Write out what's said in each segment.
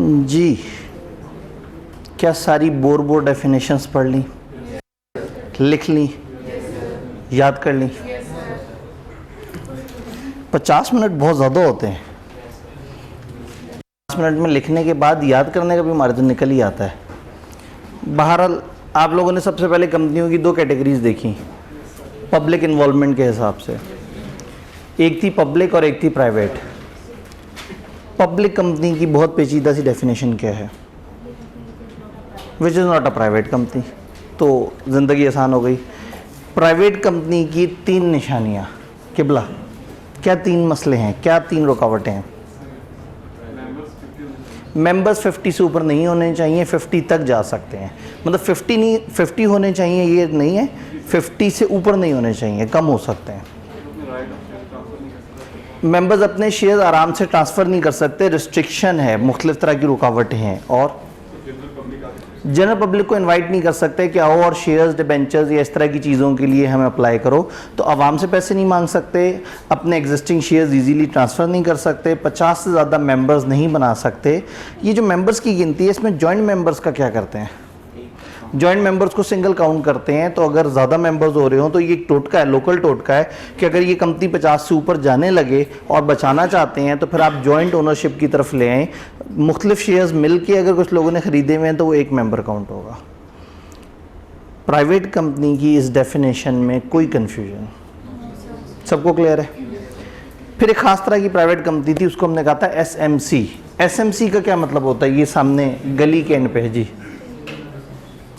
जी, क्या सारी bore definitions पढ़ ली, लिख ली, याद कर ली? 50 मिनट बहुत ज़्यादा होते हैं। 50 मिनट में लिखने के बाद याद करने का भी मार्जिन निकल ही आता है। बहरहाल आप लोगों ने सबसे पहले कंपनियों की 2 कैटेगरीज देखी पब्लिक इन्वॉल्वमेंट के हिसाब से। एक थी पब्लिक और एक थी प्राइवेट। पब्लिक कंपनी की बहुत पेचीदा सी डेफिनेशन क्या है? Which is not a private company. तो ज़िंदगी आसान हो गई। प्राइवेट कंपनी की 3 निशानियाँ किबला, क्या 3 मसले हैं, क्या 3 रुकावटें हैं? मेंबर्स 50 से ऊपर नहीं होने चाहिए, 50 तक जा सकते हैं। मतलब 50 होने चाहिए ये नहीं है, 50 से ऊपर नहीं होने चाहिए, कम हो सकते हैं। मेंबर्स अपने शेयर आराम से ट्रांसफ़र नहीं कर सकते, रिस्ट्रिक्शन है, मुख्तलिफ तरह की रुकावटें हैं। और जनरल पब्लिक को इनवाइट नहीं कर सकते कि आओ और शेयर्स, डिबेंचर्स या इस तरह की चीज़ों के लिए हमें अप्लाई करो। तो आवाम से पैसे नहीं मांग सकते, अपने एग्जिस्टिंग शेयर्स इजीली ट्रांसफ़र नहीं कर सकते, 50 से ज़्यादा मेंबर्स नहीं बना सकते। ये जो मेंबर्स की गिनती है इसमें जॉइंट मेंबर्स का क्या करते हैं? जॉइंट मेंबर्स को सिंगल काउंट करते हैं। तो अगर ज़्यादा मेंबर्स हो रहे हो तो ये एक टोटका है, लोकल टोटका है कि अगर ये कंपनी 50 से ऊपर जाने लगे और बचाना चाहते हैं तो फिर आप जॉइंट ओनरशिप की तरफ ले आएँ। मुख्तलिफ शेयर्स मिल के अगर कुछ लोगों ने ख़रीदे हुए हैं तो वो एक मेंबर काउंट होगा। प्राइवेट कंपनी की इस डेफिनेशन में कोई कन्फ्यूजन? सबको क्लियर है? फिर एक ख़ास तरह की प्राइवेट कंपनी थी, उसको हमने कहा था SMC। SMC का क्या मतलब होता है? ये सामने गली के एंड पे है जी,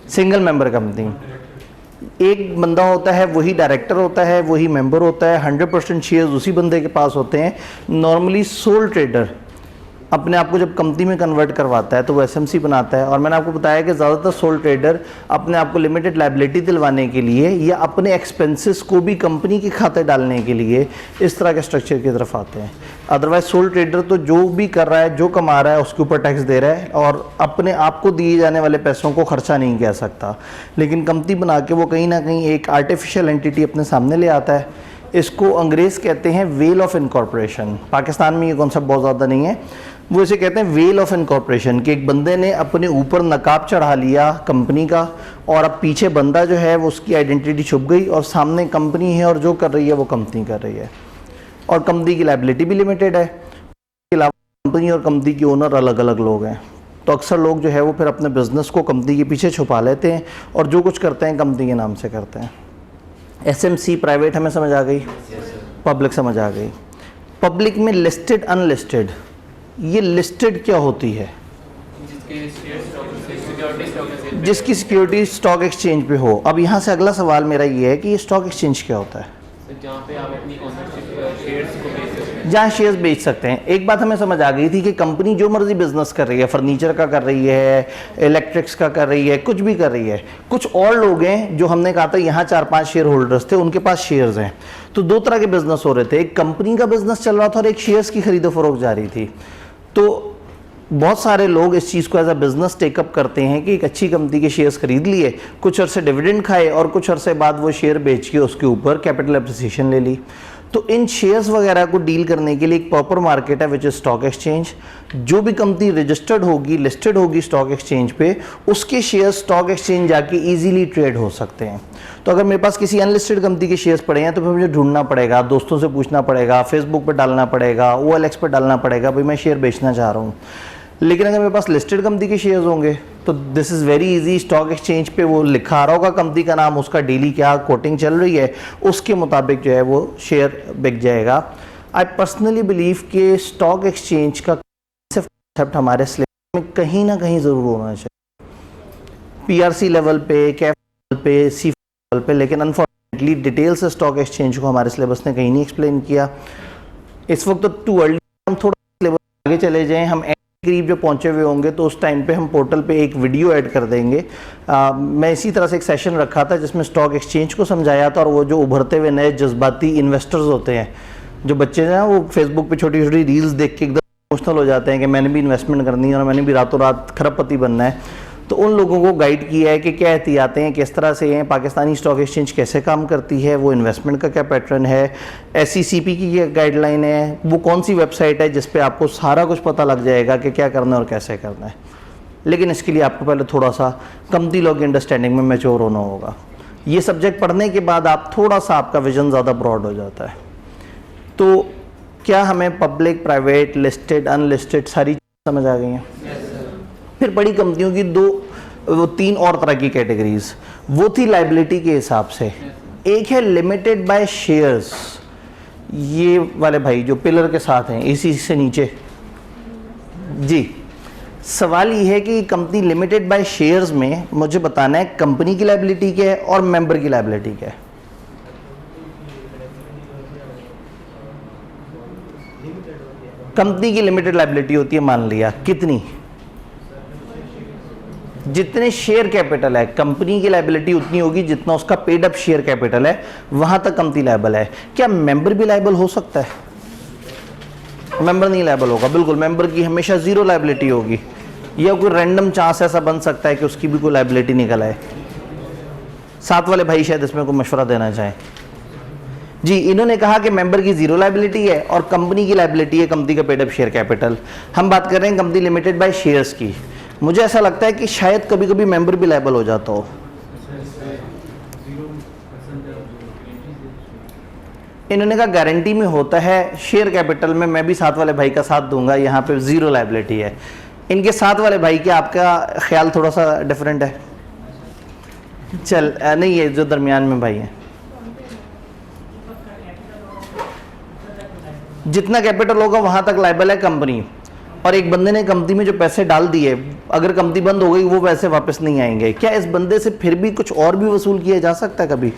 सिंगल मेंबर कंपनी। एक बंदा होता है, वही डायरेक्टर होता है, वही मेंबर होता है, 100% शेयर्स उसी बंदे के पास होते हैं। नॉर्मली सोल ट्रेडर अपने आप को जब कंपनी में कन्वर्ट करवाता है तो वो SMC बनाता है। और मैंने आपको बताया कि ज़्यादातर सोल ट्रेडर अपने आप को लिमिटेड लायबिलिटी दिलवाने के लिए या अपने एक्सपेंसेस को भी कंपनी के खाते डालने के लिए इस तरह के स्ट्रक्चर की तरफ आते हैं। अदरवाइज सोल ट्रेडर तो जो भी कर रहा है, जो कमा रहा है उसके ऊपर टैक्स दे रहा है और अपने आप को दिए जाने वाले पैसों को खर्चा नहीं कह सकता। लेकिन कंपनी बना के वो कहीं ना कहीं एक आर्टिफिशियल एंटिटी अपने सामने ले आता है। इसको अंग्रेज़ कहते हैं वेल ऑफ इनकॉर्पोरेशन। पाकिस्तान में ये कॉन्सेप्ट बहुत ज़्यादा नहीं है। वो इसे कहते हैं वेल ऑफ इनकॉर्पोरेशन कि एक बंदे ने अपने ऊपर नकाब चढ़ा लिया कंपनी का और अब पीछे बंदा जो है वो उसकी आइडेंटिटी छुप गई और सामने कंपनी है और जो कर रही है वो कंपनी कर रही है और कंपनी की लायबिलिटी भी लिमिटेड है। इसके अलावा कंपनी और कंपनी के ओनर अलग अलग लोग हैं। तो अक्सर लोग जो है वो फिर अपने बिजनेस को कंपनी के पीछे छुपा लेते हैं और जो कुछ करते हैं कंपनी के नाम से करते हैं। SMC प्राइवेट हमें समझ आ गई, पब्लिक समझ आ गई। पब्लिक में लिस्टेड, अनलिस्टेड। ये लिस्टेड क्या होती है? जिसकी सिक्योरिटी स्टॉक एक्सचेंज पे हो। अब यहाँ से अगला सवाल मेरा ये है कि ये स्टॉक एक्सचेंज क्या होता है? जहाँ पे आप अपनी ओनरशिप शेयर्स को बेच सकते हैं, जहाँ शेयर्स बेच सकते हैं। एक बात हमें समझ आ गई थी कि कंपनी जो मर्जी बिजनेस कर रही है, फर्नीचर का कर रही है, इलेक्ट्रिक्स का कर रही है, कुछ भी कर रही है। कुछ और लोग हैं जो हमने कहा था यहाँ 4-5 शेयर होल्डर्स थे, उनके पास शेयर्स हैं। तो 2 तरह के बिजनेस हो रहे थे, एक कंपनी का बिजनेस चल रहा था और एक शेयर्स की खरीदो फरोख्त जारी थी। तो बहुत सारे लोग इस चीज़ को एज अ बिज़नेस टेकअप करते हैं कि एक अच्छी कंपनी के शेयर्स खरीद लिए, कुछ अरसे डिविडेंड खाए और कुछ अरसे बाद वो शेयर बेच के उसके ऊपर कैपिटल एप्रिसिएशन ले ली। तो इन शेयर्स वगैरह को डील करने के लिए एक प्रॉपर मार्केट है विच इज़ स्टॉक एक्सचेंज। जो भी कंपनी रजिस्टर्ड होगी, लिस्टेड होगी स्टॉक एक्सचेंज पे, उसके शेयर्स स्टॉक एक्सचेंज जाके इजीली ट्रेड हो सकते हैं। तो अगर मेरे पास किसी अनलिस्टेड कंपनी के शेयर्स पड़े हैं तो फिर मुझे ढूंढना पड़ेगा, दोस्तों से पूछना पड़ेगा, फेसबुक पर डालना पड़ेगा, OLX पर डालना पड़ेगा, भाई मैं शेयर बेचना चाह रहा हूँ। लेकिन अगर मेरे पास लिस्टेड कंपनी के शेयर्स होंगे तो this is very easy. Stock exchange पे वो लिखा आ रहा होगा कंपनी का नाम, उसका डेली क्या कोटिंग चल रही है, उसके मुताबिक जो है वो शेयर बिक जाएगा। आई पर्सनली बिलीव कि स्टॉक एक्सचेंज का कॉन्सेप्ट हमारे सिलेबस में कहीं ना कहीं ज़रूर होना चाहिए, PRC लेवल पे, कैफ लेवल पे, सी लेवल पे। लेकिन अनफॉर्चुनेटली डिटेल से स्टॉक एक्सचेंज को हमारे सिलेबस ने कहीं नहीं एक्सप्लेन किया। इस वक्त तो टू अर्ली, हम थोड़ा सिलेबस आगे चले जाएँ, हम करीब जो पहुंचे हुए होंगे तो उस टाइम पे हम पोर्टल पे एक वीडियो ऐड कर देंगे। मैं इसी तरह से एक सेशन रखा था जिसमें स्टॉक एक्सचेंज को समझाया था और वो जो उभरते हुए नए जज्बाती इन्वेस्टर्स होते हैं, जो बच्चे हैं वो फेसबुक पे छोटी छोटी रील्स देख के एकदम इमोशनल हो जाते हैं कि मैंने भी इन्वेस्टमेंट करनी है और मैंने भी रातों रात खरबपति बनना है। तो उन लोगों को गाइड किया है कि क्या एहतियातें हैं, किस तरह से हैं, पाकिस्तानी स्टॉक एक्सचेंज कैसे काम करती है, वो इन्वेस्टमेंट का क्या पैटर्न है, SECP की क्या गाइडलाइन है, वो कौन सी वेबसाइट है जिस पे आपको सारा कुछ पता लग जाएगा कि क्या करना है और कैसे करना है। लेकिन इसके लिए आपको पहले थोड़ा सा कंपनी लॉ की अंडरस्टैंडिंग में मैच्योर होना होगा। ये सब्जेक्ट पढ़ने के बाद आप थोड़ा सा आपका विजन ज़्यादा ब्रॉड हो जाता है। तो क्या हमें पब्लिक, प्राइवेट, लिस्टेड, अनलिस्टेड सारी समझ आ गई हैं? फिर बड़ी कंपनियों की वो 3 और तरह की कैटेगरीज, वो थी लाइबिलिटी के हिसाब से। एक है लिमिटेड बाय शेयर्स, ये वाले भाई जो पिलर के साथ हैं इसी से नीचे जी। सवाल ये है कि कंपनी लिमिटेड बाय शेयर्स में मुझे बताना है कंपनी की लायबिलिटी क्या है और मेंबर की लायबिलिटी क्या है। कंपनी की लिमिटेड लायबिलिटी होती है, मान लिया कितनी, जितने शेयर कैपिटल है कंपनी की लायबिलिटी उतनी होगी जितना उसका पेड अप शेयर कैपिटल है, वहां तक कंपनी लायबल है। क्या मेंबर भी लायबल हो सकता है? मेंबर नहीं लायबल होगा, बिल्कुल। मेंबर की हमेशा जीरो लायबिलिटी होगी, या कोई रैंडम चांस ऐसा बन सकता है कि उसकी भी कोई लायबिलिटी निकल आए। साथ वाले भाई शायद इसमें कोई मशवरा देना चाहें जी। इन्होंने कहा कि मेंबर की जीरो लायबिलिटी है और कंपनी की लायबिलिटी है कंपनी का पेड अप शेयर कैपिटल। हम बात कर रहे हैं कंपनी लिमिटेड बाय शेयर्स की। मुझे ऐसा लगता है कि शायद कभी कभी मेंबर भी लायबल हो जाता हो। इन्होंने कहा गारंटी में होता है, शेयर कैपिटल में मैं भी साथ वाले भाई का साथ दूंगा, यहाँ पे जीरो लायबिलिटी है। इनके साथ वाले भाई के आपका ख्याल थोड़ा सा डिफरेंट है? चल नहीं, ये जो दरमियान में भाई है, जितना कैपिटल होगा वहां तक लायबल है कंपनी। और एक बंदे ने कंपनी में जो पैसे डाल दिए, अगर कंपनी बंद हो गई वो पैसे वापस नहीं आएंगे। क्या इस बंदे से फिर भी कुछ और भी वसूल किया जा सकता है कभी?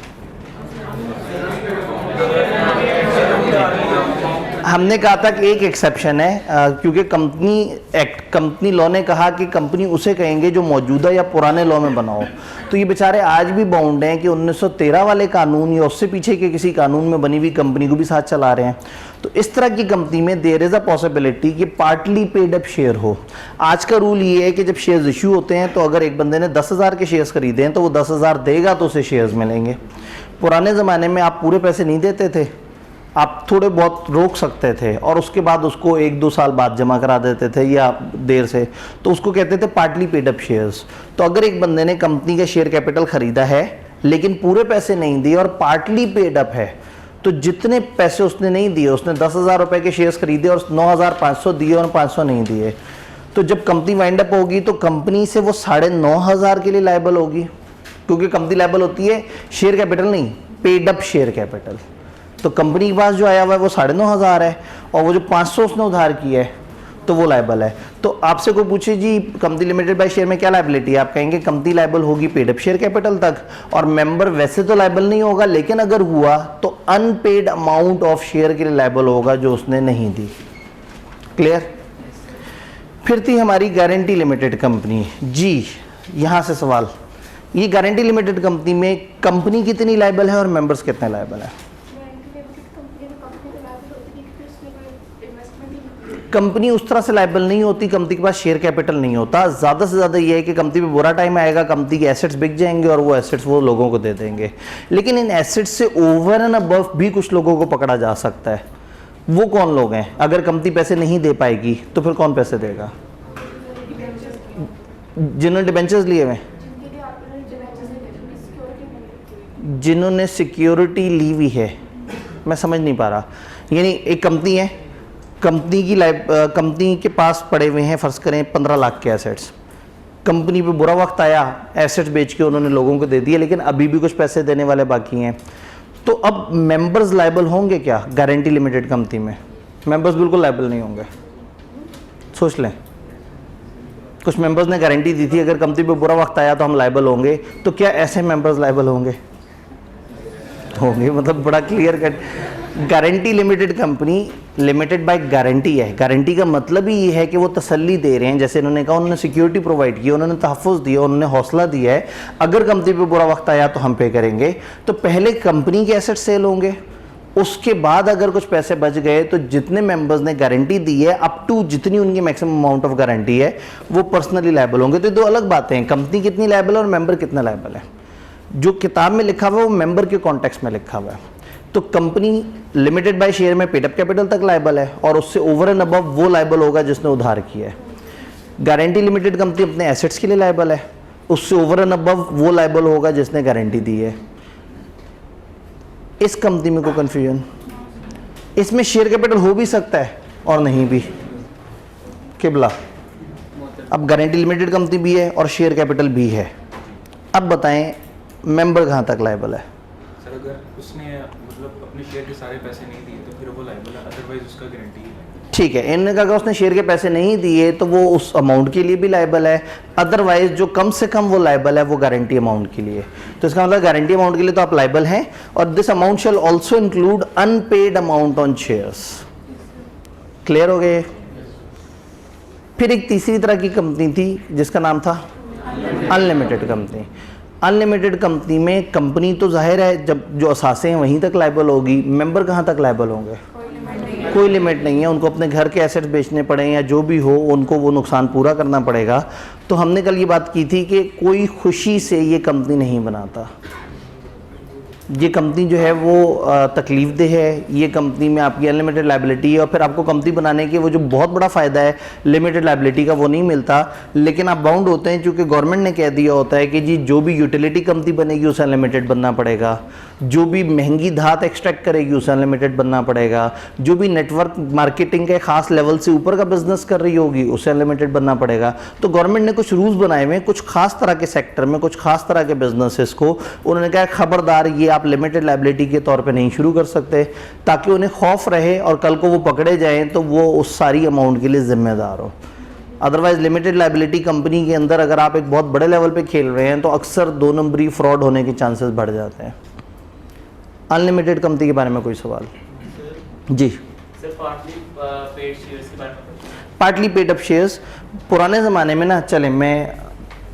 हमने कहा था कि एक एक्सेप्शन है, क्योंकि कंपनी लॉ ने कहा कि कंपनी उसे कहेंगे जो मौजूदा या पुराने लॉ में बना हो। तो ये बेचारे आज भी बाउंड हैं कि 1913 वाले कानून या उससे पीछे के किसी कानून में बनी हुई कंपनी को भी साथ चला रहे हैं। तो इस तरह की कंपनी में देयर इज अ पॉसिबिलिटी कि पार्टली पेड अप शेयर हो। आज का रूल ये है कि जब शेयर्स इशू होते हैं तो अगर एक बंदे ने 10,000 के शेयर्स खरीदे हैं तो वो 10,000 देगा तो उसे शेयर्स मिलेंगे। पुराने ज़माने में आप पूरे पैसे नहीं देते थे, आप थोड़े बहुत रोक सकते थे और उसके बाद उसको 1-2 साल बाद जमा करा देते थे या देर से, तो उसको कहते थे पार्टली पेड अप शेयर्स। तो अगर एक बंदे ने कंपनी का शेयर कैपिटल खरीदा है लेकिन पूरे पैसे नहीं दिए और पार्टली पेड अप है, तो जितने पैसे उसने नहीं दिए, उसने 10,000 रुपए के शेयर्स खरीदे और 9,500 दिए और 500 नहीं दिए, तो जब कंपनी वाइंड अप होगी तो कंपनी से वो 9,500 के लिए लायबल होगी, क्योंकि कंपनी लायबल होती है शेयर कैपिटल नहीं, पेड अप शेयर कैपिटल। तो कंपनी के पास जो आया हुआ है वो 9,500 है और वो जो 500 उसने उधार किया है तो वो लायबल है। तो आपसे कोई पूछे जी कंपनी लिमिटेड बाय शेयर में क्या लायबिलिटी है, आप कहेंगे कंपनी लायबल होगी पेड अप शेयर कैपिटल तक, और मेंबर वैसे तो लायबल नहीं होगा, लेकिन अगर हुआ तो अनपेड अमाउंट ऑफ शेयर के लिए लायबल होगा जो उसने नहीं दी। क्लियर? फिर थी हमारी गारंटी लिमिटेड कंपनी जी। यहाँ से सवाल, ये गारंटी लिमिटेड कंपनी में कंपनी कितनी लायबल है और मेंबर्स कितने लायबल है? कंपनी उस तरह से लायबल नहीं होती, कंपनी के पास शेयर कैपिटल नहीं होता। ज़्यादा से ज़्यादा ये है कि कंपनी में बुरा टाइम आएगा, कंपनी के एसेट्स बिक जाएंगे और वो एसेट्स वो लोगों को दे देंगे। लेकिन इन एसेट्स से ओवर एंड अबव भी कुछ लोगों को पकड़ा जा सकता है। वो कौन लोग हैं? अगर कंपनी पैसे नहीं दे पाएगी तो फिर कौन पैसे देगा? जिन्होंने डिबेंचर्स लिए हुए, जिन्होंने सिक्योरिटी ली हुई है। मैं समझ नहीं पा रहा। यानी एक कंपनी है, कंपनी के पास पड़े हुए हैं फर्ज करें 15 लाख के एसेट्स, कंपनी पे बुरा वक्त आया, एसेट्स बेच के उन्होंने लोगों को दे दिए, लेकिन अभी भी कुछ पैसे देने वाले बाकी हैं। तो अब मेंबर्स लायबल होंगे क्या गारंटी लिमिटेड कंपनी में? मेंबर्स बिल्कुल लायबल नहीं होंगे। सोच लें, कुछ मेंबर्स ने गारंटी दी थी अगर कंपनी पे बुरा वक्त आया तो हम लायबल होंगे, तो क्या ऐसे मेंबर्स लायबल होंगे? मतलब बड़ा clear cut. Guarantee limited company limited by guarantee है। गारंटी का मतलब ही ये है कि वो तसल्ली दे रहे हैं, जैसे इन्होंने कहा उन्होंने सिक्योरिटी प्रोवाइड की, उन्होंने तहफ़्फ़ुज़ दिया, उन्होंने हौसला दिया है अगर कंपनी पे बुरा वक्त आया तो हम पे करेंगे। तो पहले कंपनी के एसेट सेल होंगे, उसके बाद अगर कुछ पैसे बच गए तो जितने मेंबर्स ने गारंटी दी है अप टू जितनी उनकी मैक्सिमम अमाउंट ऑफ गारंटी है वो पर्सनली लायबल होंगे। तो दो अलग बातें हैं, कंपनी कितनी लायबल है और मेंबर कितना लायबल है। जो किताब में लिखा हुआ है वो मेंबर के कॉन्टेक्स्ट में लिखा हुआ है। तो कंपनी लिमिटेड बाय शेयर में पेड अप कैपिटल तक लायबल है और उससे ओवर एंड अबव वो लायबल होगा जिसने उधार किया है। गारंटी लिमिटेड कंपनी अपने एसेट्स के लिए लायबल है, उससे ओवर एंड अबव वो लायबल होगा जिसने गारंटी दी है। इस कंपनी में कोई कंफ्यूजन, इसमें शेयर कैपिटल हो भी सकता है और नहीं भी। किबला अब गारंटी लिमिटेड कंपनी भी है और शेयर कैपिटल भी है। अब बताएं मेंबर कहाँ तक लायबल है? सर अगर उसने मतलब अपने शेयर के सारे पैसे नहीं दिए तो फिर वो लायबल है, अदरवाइज उसका गारंटी है। ठीक है, इन्होंने कहा अगर उसने शेयर के पैसे नहीं दिए तो वो उस अमाउंट के लिए भी लायबल है, अदरवाइज जो कम से कम वो लायबल है वो गारंटी अमाउंट के लिए। तो इसका मतलब गारंटी अमाउंट के लिए तो आप लायबल हैं और this amount shall also include unpaid amount on shares. Clear हो गए? फिर एक तीसरी तरह की कंपनी थी जिसका नाम था अनलिमिटेड कंपनी। अनलिमिटेड कंपनी में कंपनी तो जाहिर है जब जो असासे हैं वहीं तक लायबल होगी, मेंबर कहाँ तक लायबल होंगे? कोई लिमिट नहीं है, उनको अपने घर के एसेट्स बेचने पड़े या जो भी हो उनको वो नुकसान पूरा करना पड़ेगा। तो हमने कल ये बात की थी कि कोई खुशी से ये कंपनी नहीं बनाता। ये कंपनी जो है वो तकलीफ दे है, ये कंपनी में आपकी अनलिमिटेड लायबिलिटी है और फिर आपको कंपनी बनाने के वो जो बहुत बड़ा फ़ायदा है लिमिटेड लायबिलिटी का वो नहीं मिलता, लेकिन आप बाउंड होते हैं क्योंकि गवर्नमेंट ने कह दिया होता है कि जी जो भी यूटिलिटी कंपनी बनेगी उसे अनलिमिटेड बनना पड़ेगा, जो भी महंगी धात एक्सट्रैक्ट करेगी उसे अनलिमिटेड बनना पड़ेगा, जो भी नेटवर्क मार्केटिंग के खास लेवल से ऊपर का बिजनेस कर रही होगी उसे अनलिमिटेड बनना पड़ेगा। तो गवर्नमेंट ने कुछ रूल्स बनाए हुए हैं कुछ खास तरह के सेक्टर में, कुछ खास तरह के बिजनेसेस को। उन्होंने कहा खबरदार ये आप लिमिटेड लायबिलिटी के तौर पे नहीं शुरू कर सकते, ताकि उन्हें खौफ रहे और कल को वो पकड़े जाएं तो वो उस सारी अमाउंट के लिए जिम्मेदार हो। अदरवाइज लिमिटेड लायबिलिटी कंपनी के अंदर अगर आप एक बहुत बड़े लेवल पे खेल रहे हैं तो अक्सर 2 नंबरी फ्रॉड होने के चांसेस बढ़ जाते हैं। अनलिमिटेड कंपनी के बारे में कोई सवाल? जी सर पार्टली पेड शेयर्स के बारे में। पार्टली पेड अप शेयर्स पुराने ज़माने में ना, चले मैं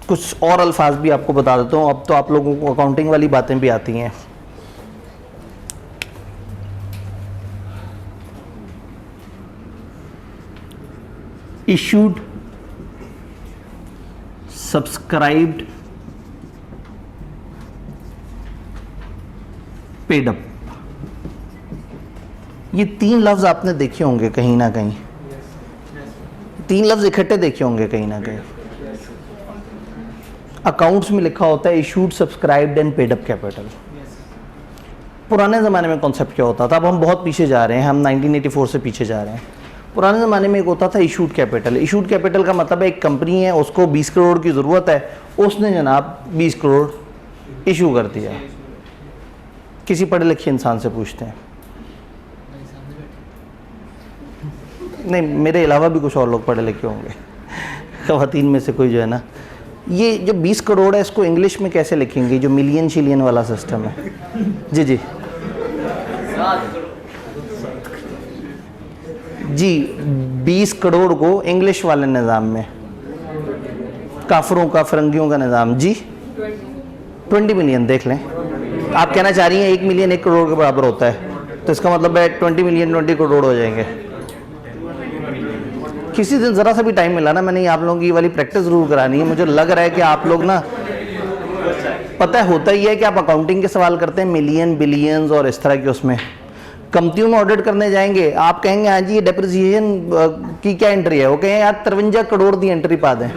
कुछ और अल्फाज भी आपको बता देता हूँ, अब तो आप लोगों को अकाउंटिंग वाली बातें भी आती हैं। इशूड, सब्सक्राइब्ड, पेड अप, ये 3 लफ्ज आपने देखे होंगे कहीं ना कहीं, 3 लफ्ज इकट्ठे देखे होंगे कहीं ना कहीं। अकाउंट्स में लिखा होता है issued, subscribed and paid up capital. पुराने ज़माने में कॉन्सेप्ट क्या होता था? अब हम बहुत पीछे जा रहे हैं, हम 1984 से पीछे जा रहे हैं। पुराने ज़माने में एक होता था इशूड कैपिटल। इशूड कैपिटल का मतलब है एक कंपनी है, उसको 20 करोड़ की ज़रूरत है, उसने जनाब 20 करोड़ इशू कर दिया। किसी पढ़े लिखे इंसान से पूछते हैं, नहीं मेरे अलावा भी कुछ और लोग पढ़े लिखे होंगे, ख़वातीन में से कोई जो है ना, ये जो 20 करोड़ है इसको इंग्लिश में कैसे लिखेंगे? जो मिलियन शिलियन वाला सिस्टम है। जी जी जी 20 करोड़ को इंग्लिश वाले निज़ाम में, काफरों का फिरंगियों का निज़ाम, जी 20 मिलियन देख लें। आप कहना चाह रही हैं 1 मिलियन 1 करोड़ के बराबर होता है, तो इसका मतलब है 20 मिलियन 20 करोड़ हो जाएंगे। किसी दिन ज़रा सा भी टाइम मिला ना, मैंने आप लोगों की वाली प्रैक्टिस ज़रूर करानी है। मुझे लग रहा है कि आप लोग ना, पता होता ही है कि आप अकाउंटिंग के सवाल करते हैं मिलियन बिलियंस और इस तरह के, उसमें कंपनियों में ऑडिट करने जाएंगे, आप कहेंगे हाँ जी ये डेप्रिसिएशन की क्या एंट्री है, वो कहें यार 53 करोड़ की एंट्री पा दें।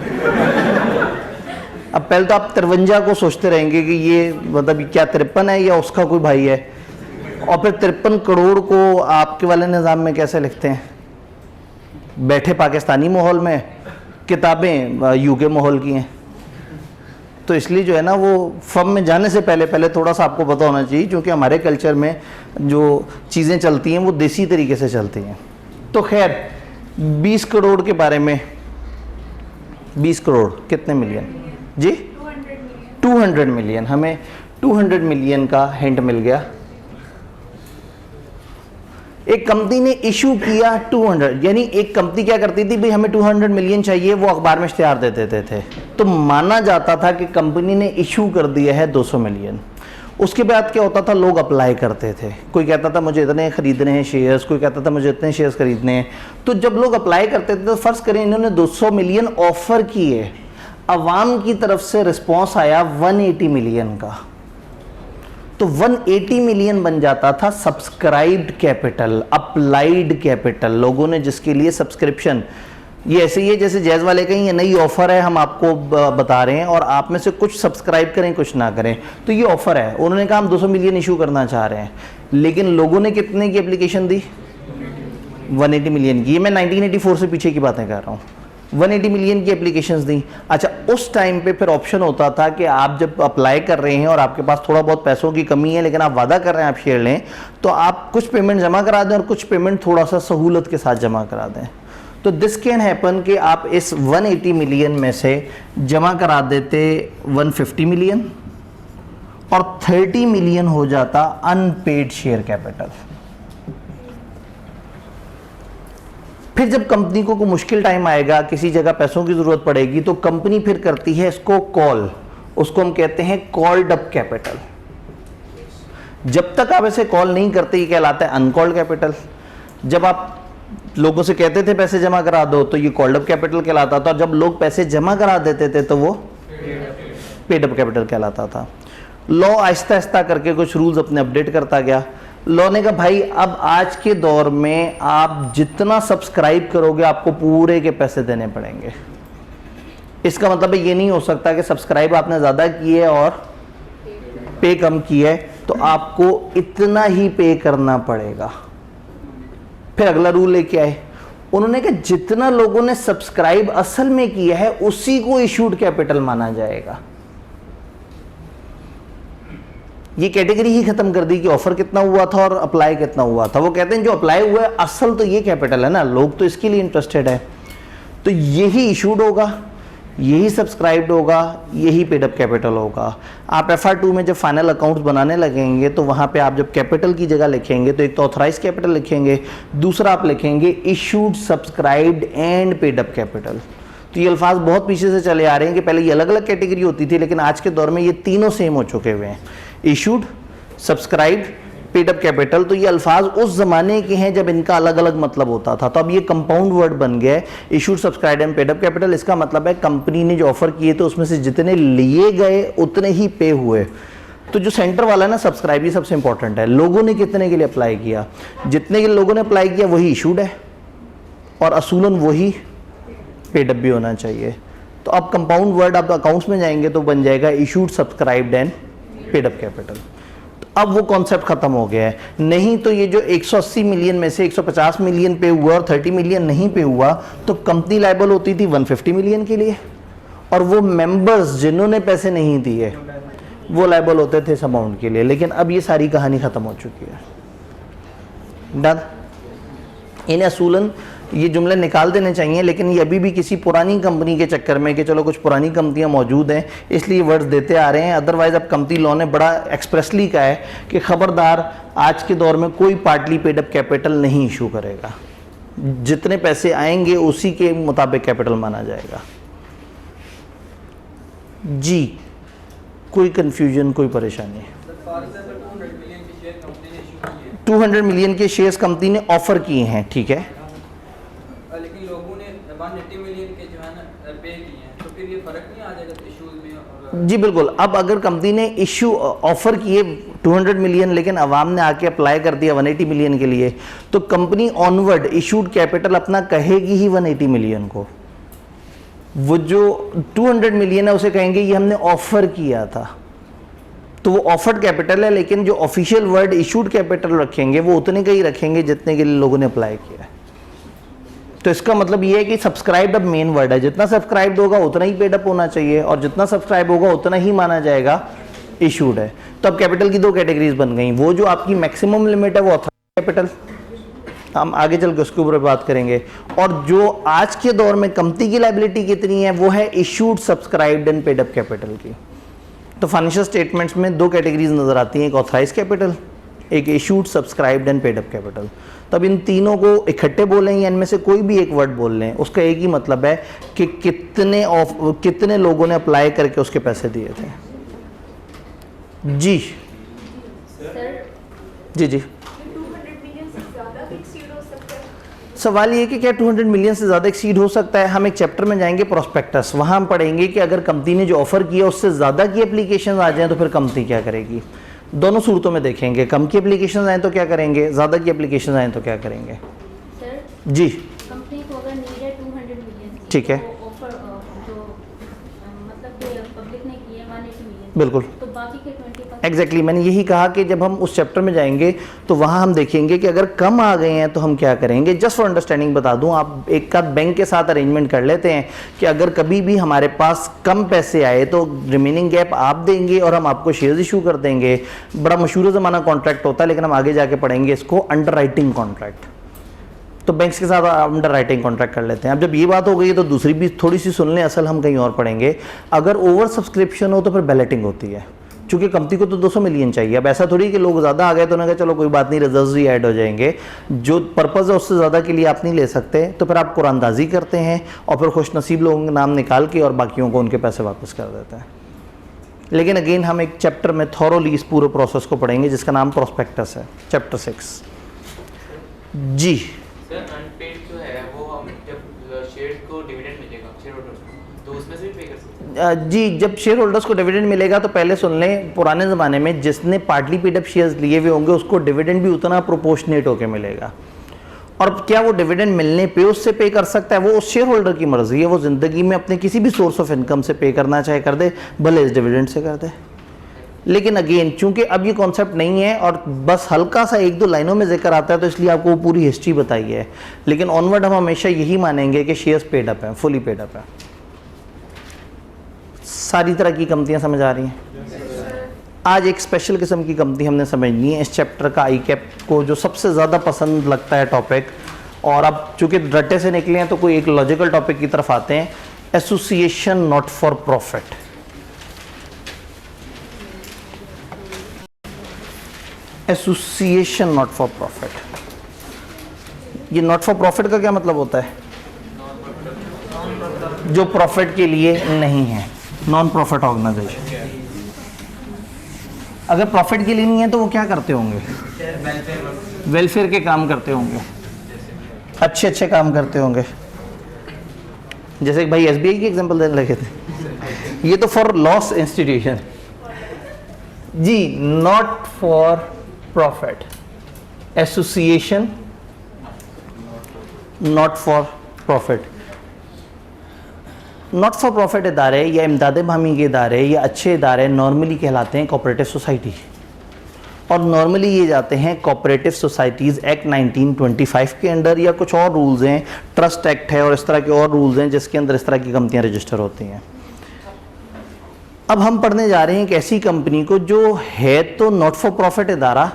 अब पहले तो आप 53 को सोचते रहेंगे कि ये मतलब क्या 53 है या उसका कोई भाई है, और फिर 53 करोड़ को आपके वाले निज़ाम में कैसे लिखते हैं? बैठे पाकिस्तानी माहौल में, किताबें यूके माहौल की हैं। तो इसलिए जो है ना वो फर्म में जाने से पहले थोड़ा सा आपको पता होना चाहिए, क्योंकि हमारे कल्चर में जो चीज़ें चलती हैं वो देसी तरीके से चलती हैं। तो खैर 20 करोड़ के बारे में, 20 करोड़ कितने मिलियन जी? 200 मिलियन। हमें 200 मिलियन का हिंट मिल गया। एक कंपनी ने इशू किया 200, यानी एक कंपनी क्या करती थी, भाई हमें 200 मिलियन चाहिए, वो अखबार में इश्तिहार दे देते थे, तो माना जाता था कि कंपनी ने इशू कर दिया है 200 मिलियन। उसके बाद क्या होता था, लोग अप्लाई करते थे, कोई कहता था मुझे इतने खरीदने हैं शेयर्स, कोई कहता था मुझे इतने शेयर्स खरीदने हैं। तो जब लोग अप्लाई करते थे तो फ़र्ज़ करें इन्होंने 200 मिलियन ऑफ़र किए, अवाम की तरफ से रिस्पॉन्स आया 180 मिलियन का, तो 180 मिलियन बन जाता था सब्सक्राइब्ड कैपिटल, अप्लाइड कैपिटल, लोगों ने जिसके लिए सब्सक्रिप्शन। ये ऐसे ही है जैसे जैज़ वाले कहीं ये नई ऑफ़र है, हम आपको बता रहे हैं और आप में से कुछ सब्सक्राइब करें कुछ ना करें, तो ये ऑफ़र है, उन्होंने कहा हम 200 मिलियन इशू करना चाह रहे हैं, लेकिन लोगों ने कितने की एप्लीकेशन दी, 180 मिलियन की। ये मैं 1984 से पीछे की बातें कर रहा हूँ, 180 मिलियन की एप्लीकेशंस दी। अच्छा, उस टाइम पे फिर ऑप्शन होता था कि आप जब अप्लाई कर रहे हैं और आपके पास थोड़ा बहुत पैसों की कमी है लेकिन आप वादा कर रहे हैं आप शेयर लें, तो आप कुछ पेमेंट जमा करा दें और कुछ पेमेंट थोड़ा सा सहूलत के साथ जमा करा दें। तो दिस कैन हैपन कि आप इस 180 मिलियन में से जमा करा देते 150 मिलियन और 30 मिलियन हो जाता अनपेड शेयर कैपिटल। फिर जब कंपनी को कोई मुश्किल टाइम आएगा, किसी जगह पैसों की ज़रूरत पड़ेगी, तो कंपनी फिर करती है इसको कॉल, उसको हम कहते हैं कॉल्ड अप कैपिटल। जब तक आप ऐसे कॉल नहीं करते ये कहलाता है अनकॉल्ड कैपिटल। जब आप लोगों से कहते थे पैसे जमा करा दो तो ये कॉल्ड अप कैपिटल कहलाता था, और जब लोग पैसे जमा करा देते थे तो वो पेड अप कैपिटल कहलाता था। लॉ आहिस्ता आहिस्ता करके कुछ रूल्स अपने अपडेट करता गया। लॉ ने कहा भाई अब आज के दौर में आप जितना सब्सक्राइब करोगे आपको पूरे के पैसे देने पड़ेंगे। इसका मतलब ये नहीं हो सकता कि सब्सक्राइब आपने ज़्यादा किए और पे कम किया है तो आपको इतना ही पे करना पड़ेगा। फिर अगला रूल लेके आए, उन्होंने कहा जितना लोगों ने सब्सक्राइब असल में किया है उसी को इशूड कैपिटल माना जाएगा। ये कैटेगरी ही खत्म कर दी कि ऑफर कितना हुआ था और अप्लाई कितना हुआ था। वो कहते हैं जो अप्लाई हुआ है असल तो ये कैपिटल है ना, लोग तो इसके लिए इंटरेस्टेड है, तो यही इशूड होगा, यही सब्सक्राइब्ड होगा, यही पेड अप कैपिटल होगा। आप FR2 में जब फाइनल अकाउंट्स बनाने लगेंगे तो वहाँ पे आप जब कैपिटल की जगह लिखेंगे तो एक तो ऑथराइज कैपिटल लिखेंगे, दूसरा आप लिखेंगे issued, subscribed and paid up capital. तो ये अल्फाज बहुत पीछे से चले आ रहे हैं कि पहले ये अलग अलग कैटेगरी होती थी, लेकिन आज के दौर में ये तीनों सेम हो चुके हुए हैं, issued, subscribed, paid up capital. तो ये अल्फाज उस ज़माने के हैं जब इनका अलग अलग मतलब होता था, तो अब ये कंपाउंड वर्ड बन गया है, issued, subscribe and paid up capital. इसका मतलब है कंपनी ने जो ऑफर किए थे उसमें से जितने लिए गए उतने ही पे हुए। तो जो सेंटर वाला है ना सब्सक्राइब, ये सबसे इंपॉर्टेंट है, लोगों ने कितने के लिए अप्लाई किया, जितने के लोगों ने अप्लाई किया वही इशूड है और असूलन वही पेड अप भी होना चाहिए। तो अब कंपाउंड वर्ड आप अकाउंट्स में जाएंगे तो बन जाएगा issued, subscribed and paid up capital. अब वो कॉन्सेप्ट खत्म हो गया है। नहीं तो ये जो 180 मिलियन में से 150 मिलियन पे हुआ और 30 मिलियन नहीं पे हुआ तो कंपनी लायबल होती थी 150 मिलियन के लिए, और वो मेंबर्स जिन्होंने पैसे नहीं दिए वो लायबल होते थे इस अमाउंट के लिए। लेकिन अब ये सारी कहानी खत्म हो चुकी है। डन। इन्हें असूलन ये जुमले निकाल देने चाहिए, लेकिन ये अभी भी किसी पुरानी कंपनी के चक्कर में कि चलो कुछ पुरानी कंपनियां मौजूद हैं इसलिए वर्ड्स देते आ रहे हैं। अदरवाइज अब कंपनी लॉ ने बड़ा एक्सप्रेसली कहा है कि खबरदार आज के दौर में कोई पार्टली पेड अप कैपिटल नहीं इशू करेगा, जितने पैसे आएंगे उसी के मुताबिक कैपिटल माना जाएगा। जी, कोई कंफ्यूजन, कोई परेशानी? 200 मिलियन के शेयर्स कंपनी ने ऑफर किए हैं, ठीक है, लेकिन लोगों ने 180 मिलियन के जो है ना पे किए हैं, तो फिर ये फर्क नहीं आ जाएगा इश्यूज में? और जी बिल्कुल। अब अगर कंपनी ने इशू ऑफर किए 200 मिलियन लेकिन अवाम ने आके अप्लाई कर दिया 180 मिलियन के लिए, तो कंपनी ऑनवर्ड इशूड कैपिटल अपना कहेगी ही 180 मिलियन को। वो जो 200 मिलियन है उसे कहेंगे ये हमने ऑफर किया था, तो वो ऑफर्ड कैपिटल है, लेकिन जो ऑफिशियल वर्ड इशूड कैपिटल रखेंगे वो उतने का ही रखेंगे जितने के लिए लोगों ने अप्लाई किया है। तो इसका मतलब ये है कि सब्सक्राइब्ड अब मेन वर्ड है, जितना सब्सक्राइब्ड होगा उतना ही पेड अप होना चाहिए और जितना सब्सक्राइब होगा उतना ही माना जाएगा इशूड है। तो अब कैपिटल की दो कैटेगरीज बन गई, वो जो आपकी मैक्सिमम लिमिट है वो ऑथराइज्ड कैपिटल, हम आगे चल के उसके ऊपर बात करेंगे, और जो आज के दौर में कंपनी की लायबिलिटी कितनी है वो है issued, subscribed and paid up capital की। तो फाइनेंशियल स्टेटमेंट्स में दो कैटेगरीज नजर आती हैं, एक ऑथराइज कैपिटल, एक issued, subscribed and paid up capital. तब इन तीनों को इकट्ठे बोलें या इनमें से कोई भी एक वर्ड बोल लें, उसका एक ही मतलब है कि कितने लोगों ने अप्लाई करके उसके पैसे दिए थे। जी, जी जी, 200 मिलियन से ज़्यादा भी एक्सीड हो सकता है? सवाल ये कि क्या 200 मिलियन से ज़्यादा एक्सीड हो सकता है। हम एक चैप्टर में जाएंगे प्रोस्पेक्टस, वहाँ हम पढ़ेंगे कि अगर कंपनी ने जो ऑफर किया उससे ज़्यादा की एप्लीकेशन आ जाएं तो फिर कंपनी क्या करेगी। दोनों सूरतों में देखेंगे, कम की एप्लीकेशन आए तो क्या करेंगे, ज़्यादा की एप्लीकेशन आए तो क्या करेंगे। सर, जी कंपनी को अगर नीड है 200 मिलियन की, ठीक है। तो ऑफर जो मतलब पब्लिक ने की है 180 मिलियन, बिल्कुल तो बाकी के 20%। एग्जैक्टली मैंने यही कहा कि जब हम उस चैप्टर में जाएंगे तो वहाँ हम देखेंगे कि अगर कम आ गए हैं तो हम क्या करेंगे। जस्ट फॉर अंडरस्टैंडिंग बता दूं, आप एक आध बैंक के साथ अरेंजमेंट कर लेते हैं कि अगर कभी भी हमारे पास कम पैसे आए तो रिमेनिंग गैप आप देंगे और हम आपको शेयर्स इशू कर देंगे। बड़ा मशहूर ज़माना कॉन्ट्रैक्ट होता है, लेकिन हम आगे जाके पढ़ेंगे इसको अंडर राइटिंग कॉन्ट्रैक्ट। तो बैंक्स के साथ अंडर राइटिंग कॉन्ट्रैक्ट कर लेते हैं। अब जब ये बात हो गई तो दूसरी भी थोड़ी सी सुन लें, असल हम कहीं और पढ़ेंगे। अगर ओवर सब्सक्रिप्शन हो तो फिर बैलेटिंग होती है, चूंकि कंपनी को तो 200 मिलियन चाहिए। अब ऐसा थोड़ी कि लोग ज़्यादा आ गए तो उन्होंने कहा चलो कोई बात नहीं, रिजर्व्स भी ऐड हो जाएंगे। जो पर्पज़ है उससे ज़्यादा के लिए आप नहीं ले सकते, तो फिर आप कुरानदाजी करते हैं और फिर खुश नसीब लोगों के नाम निकाल के और बाकियों को उनके पैसे वापस कर देते हैं। लेकिन अगेन हम एक चैप्टर में थॉरोली इस पूरे प्रोसेस को पढ़ेंगे जिसका नाम प्रोस्पेक्टस है, चैप्टर 6। जी सर, अनपेड जो है वो हम जब शेयर को डिविडेंड मिलेगा शेयर होल्डर्स को, तो उसमें से भी पे कर सकते हैं? जी, जब शेयर होल्डर्स को डिविडेंड मिलेगा तो पहले सुन लें, पुराने ज़माने में जिसने पार्टली पेड अप शेयर्स लिए हुए होंगे उसको डिविडेंड भी उतना प्रोपोर्शनेट होकर मिलेगा। और क्या वो डिविडेंड मिलने पे उससे पे कर सकता है, वो उस शेयर होल्डर की मर्जी है। वो ज़िंदगी में अपने किसी भी सोर्स ऑफ इनकम से पे करना चाहे कर दे, भले इस डिविडेंड से कर दे। लेकिन अगेन चूंकि अब ये कॉन्सेप्ट नहीं है और बस हल्का सा एक दो लाइनों में जिक्र आता है तो इसलिए आपको वो पूरी हिस्ट्री बताई है। लेकिन ऑनवर्ड हम हमेशा यही मानेंगे कि शेयर्स पेड अप हैं, फुली पेड अप है। सारी तरह की कंपनियां समझ आ रही हैं। आज एक स्पेशल किस्म की कंपनी हमने समझनी है। इस चैप्टर का आई कैप को जो सबसे ज़्यादा पसंद लगता है टॉपिक, और अब चूंकि रट्टे से निकले हैं तो कोई एक लॉजिकल टॉपिक की तरफ आते हैं, association not for profit. Association not for profit, ये नॉट फॉर प्रॉफिट का क्या मतलब होता है? जो प्रॉफिट के लिए नहीं है, नॉन प्रॉफिट ऑर्गेनाइजेशन। अगर प्रॉफिट के लिए नहीं है तो वो क्या करते होंगे? वेलफेयर के काम करते होंगे, अच्छे अच्छे काम करते होंगे। जैसे भाई एसबीआई की एग्जांपल देने लगे थे, ये तो फॉर लॉस इंस्टीट्यूशन। जी, not for profit association, not for profit. Not for profit इदारे या इमदाद बामी के इदारे या अच्छे इदारे नॉर्मली कहलाते हैं कोऑपरेटिव सोसाइटी, और नॉर्मली ये जाते हैं कोऑपरेटिव सोसाइटीज़ एक्ट 1925 के अंडर, या कुछ और रूल्स हैं, ट्रस्ट एक्ट है और इस तरह के और रूल्स हैं जिसके अंदर इस तरह की कंपनियां रजिस्टर होती हैं। अब हम पढ़ने जा रहे हैं एक ऐसी कंपनी को जो है तो नॉट फॉर प्रॉफिट इदारा,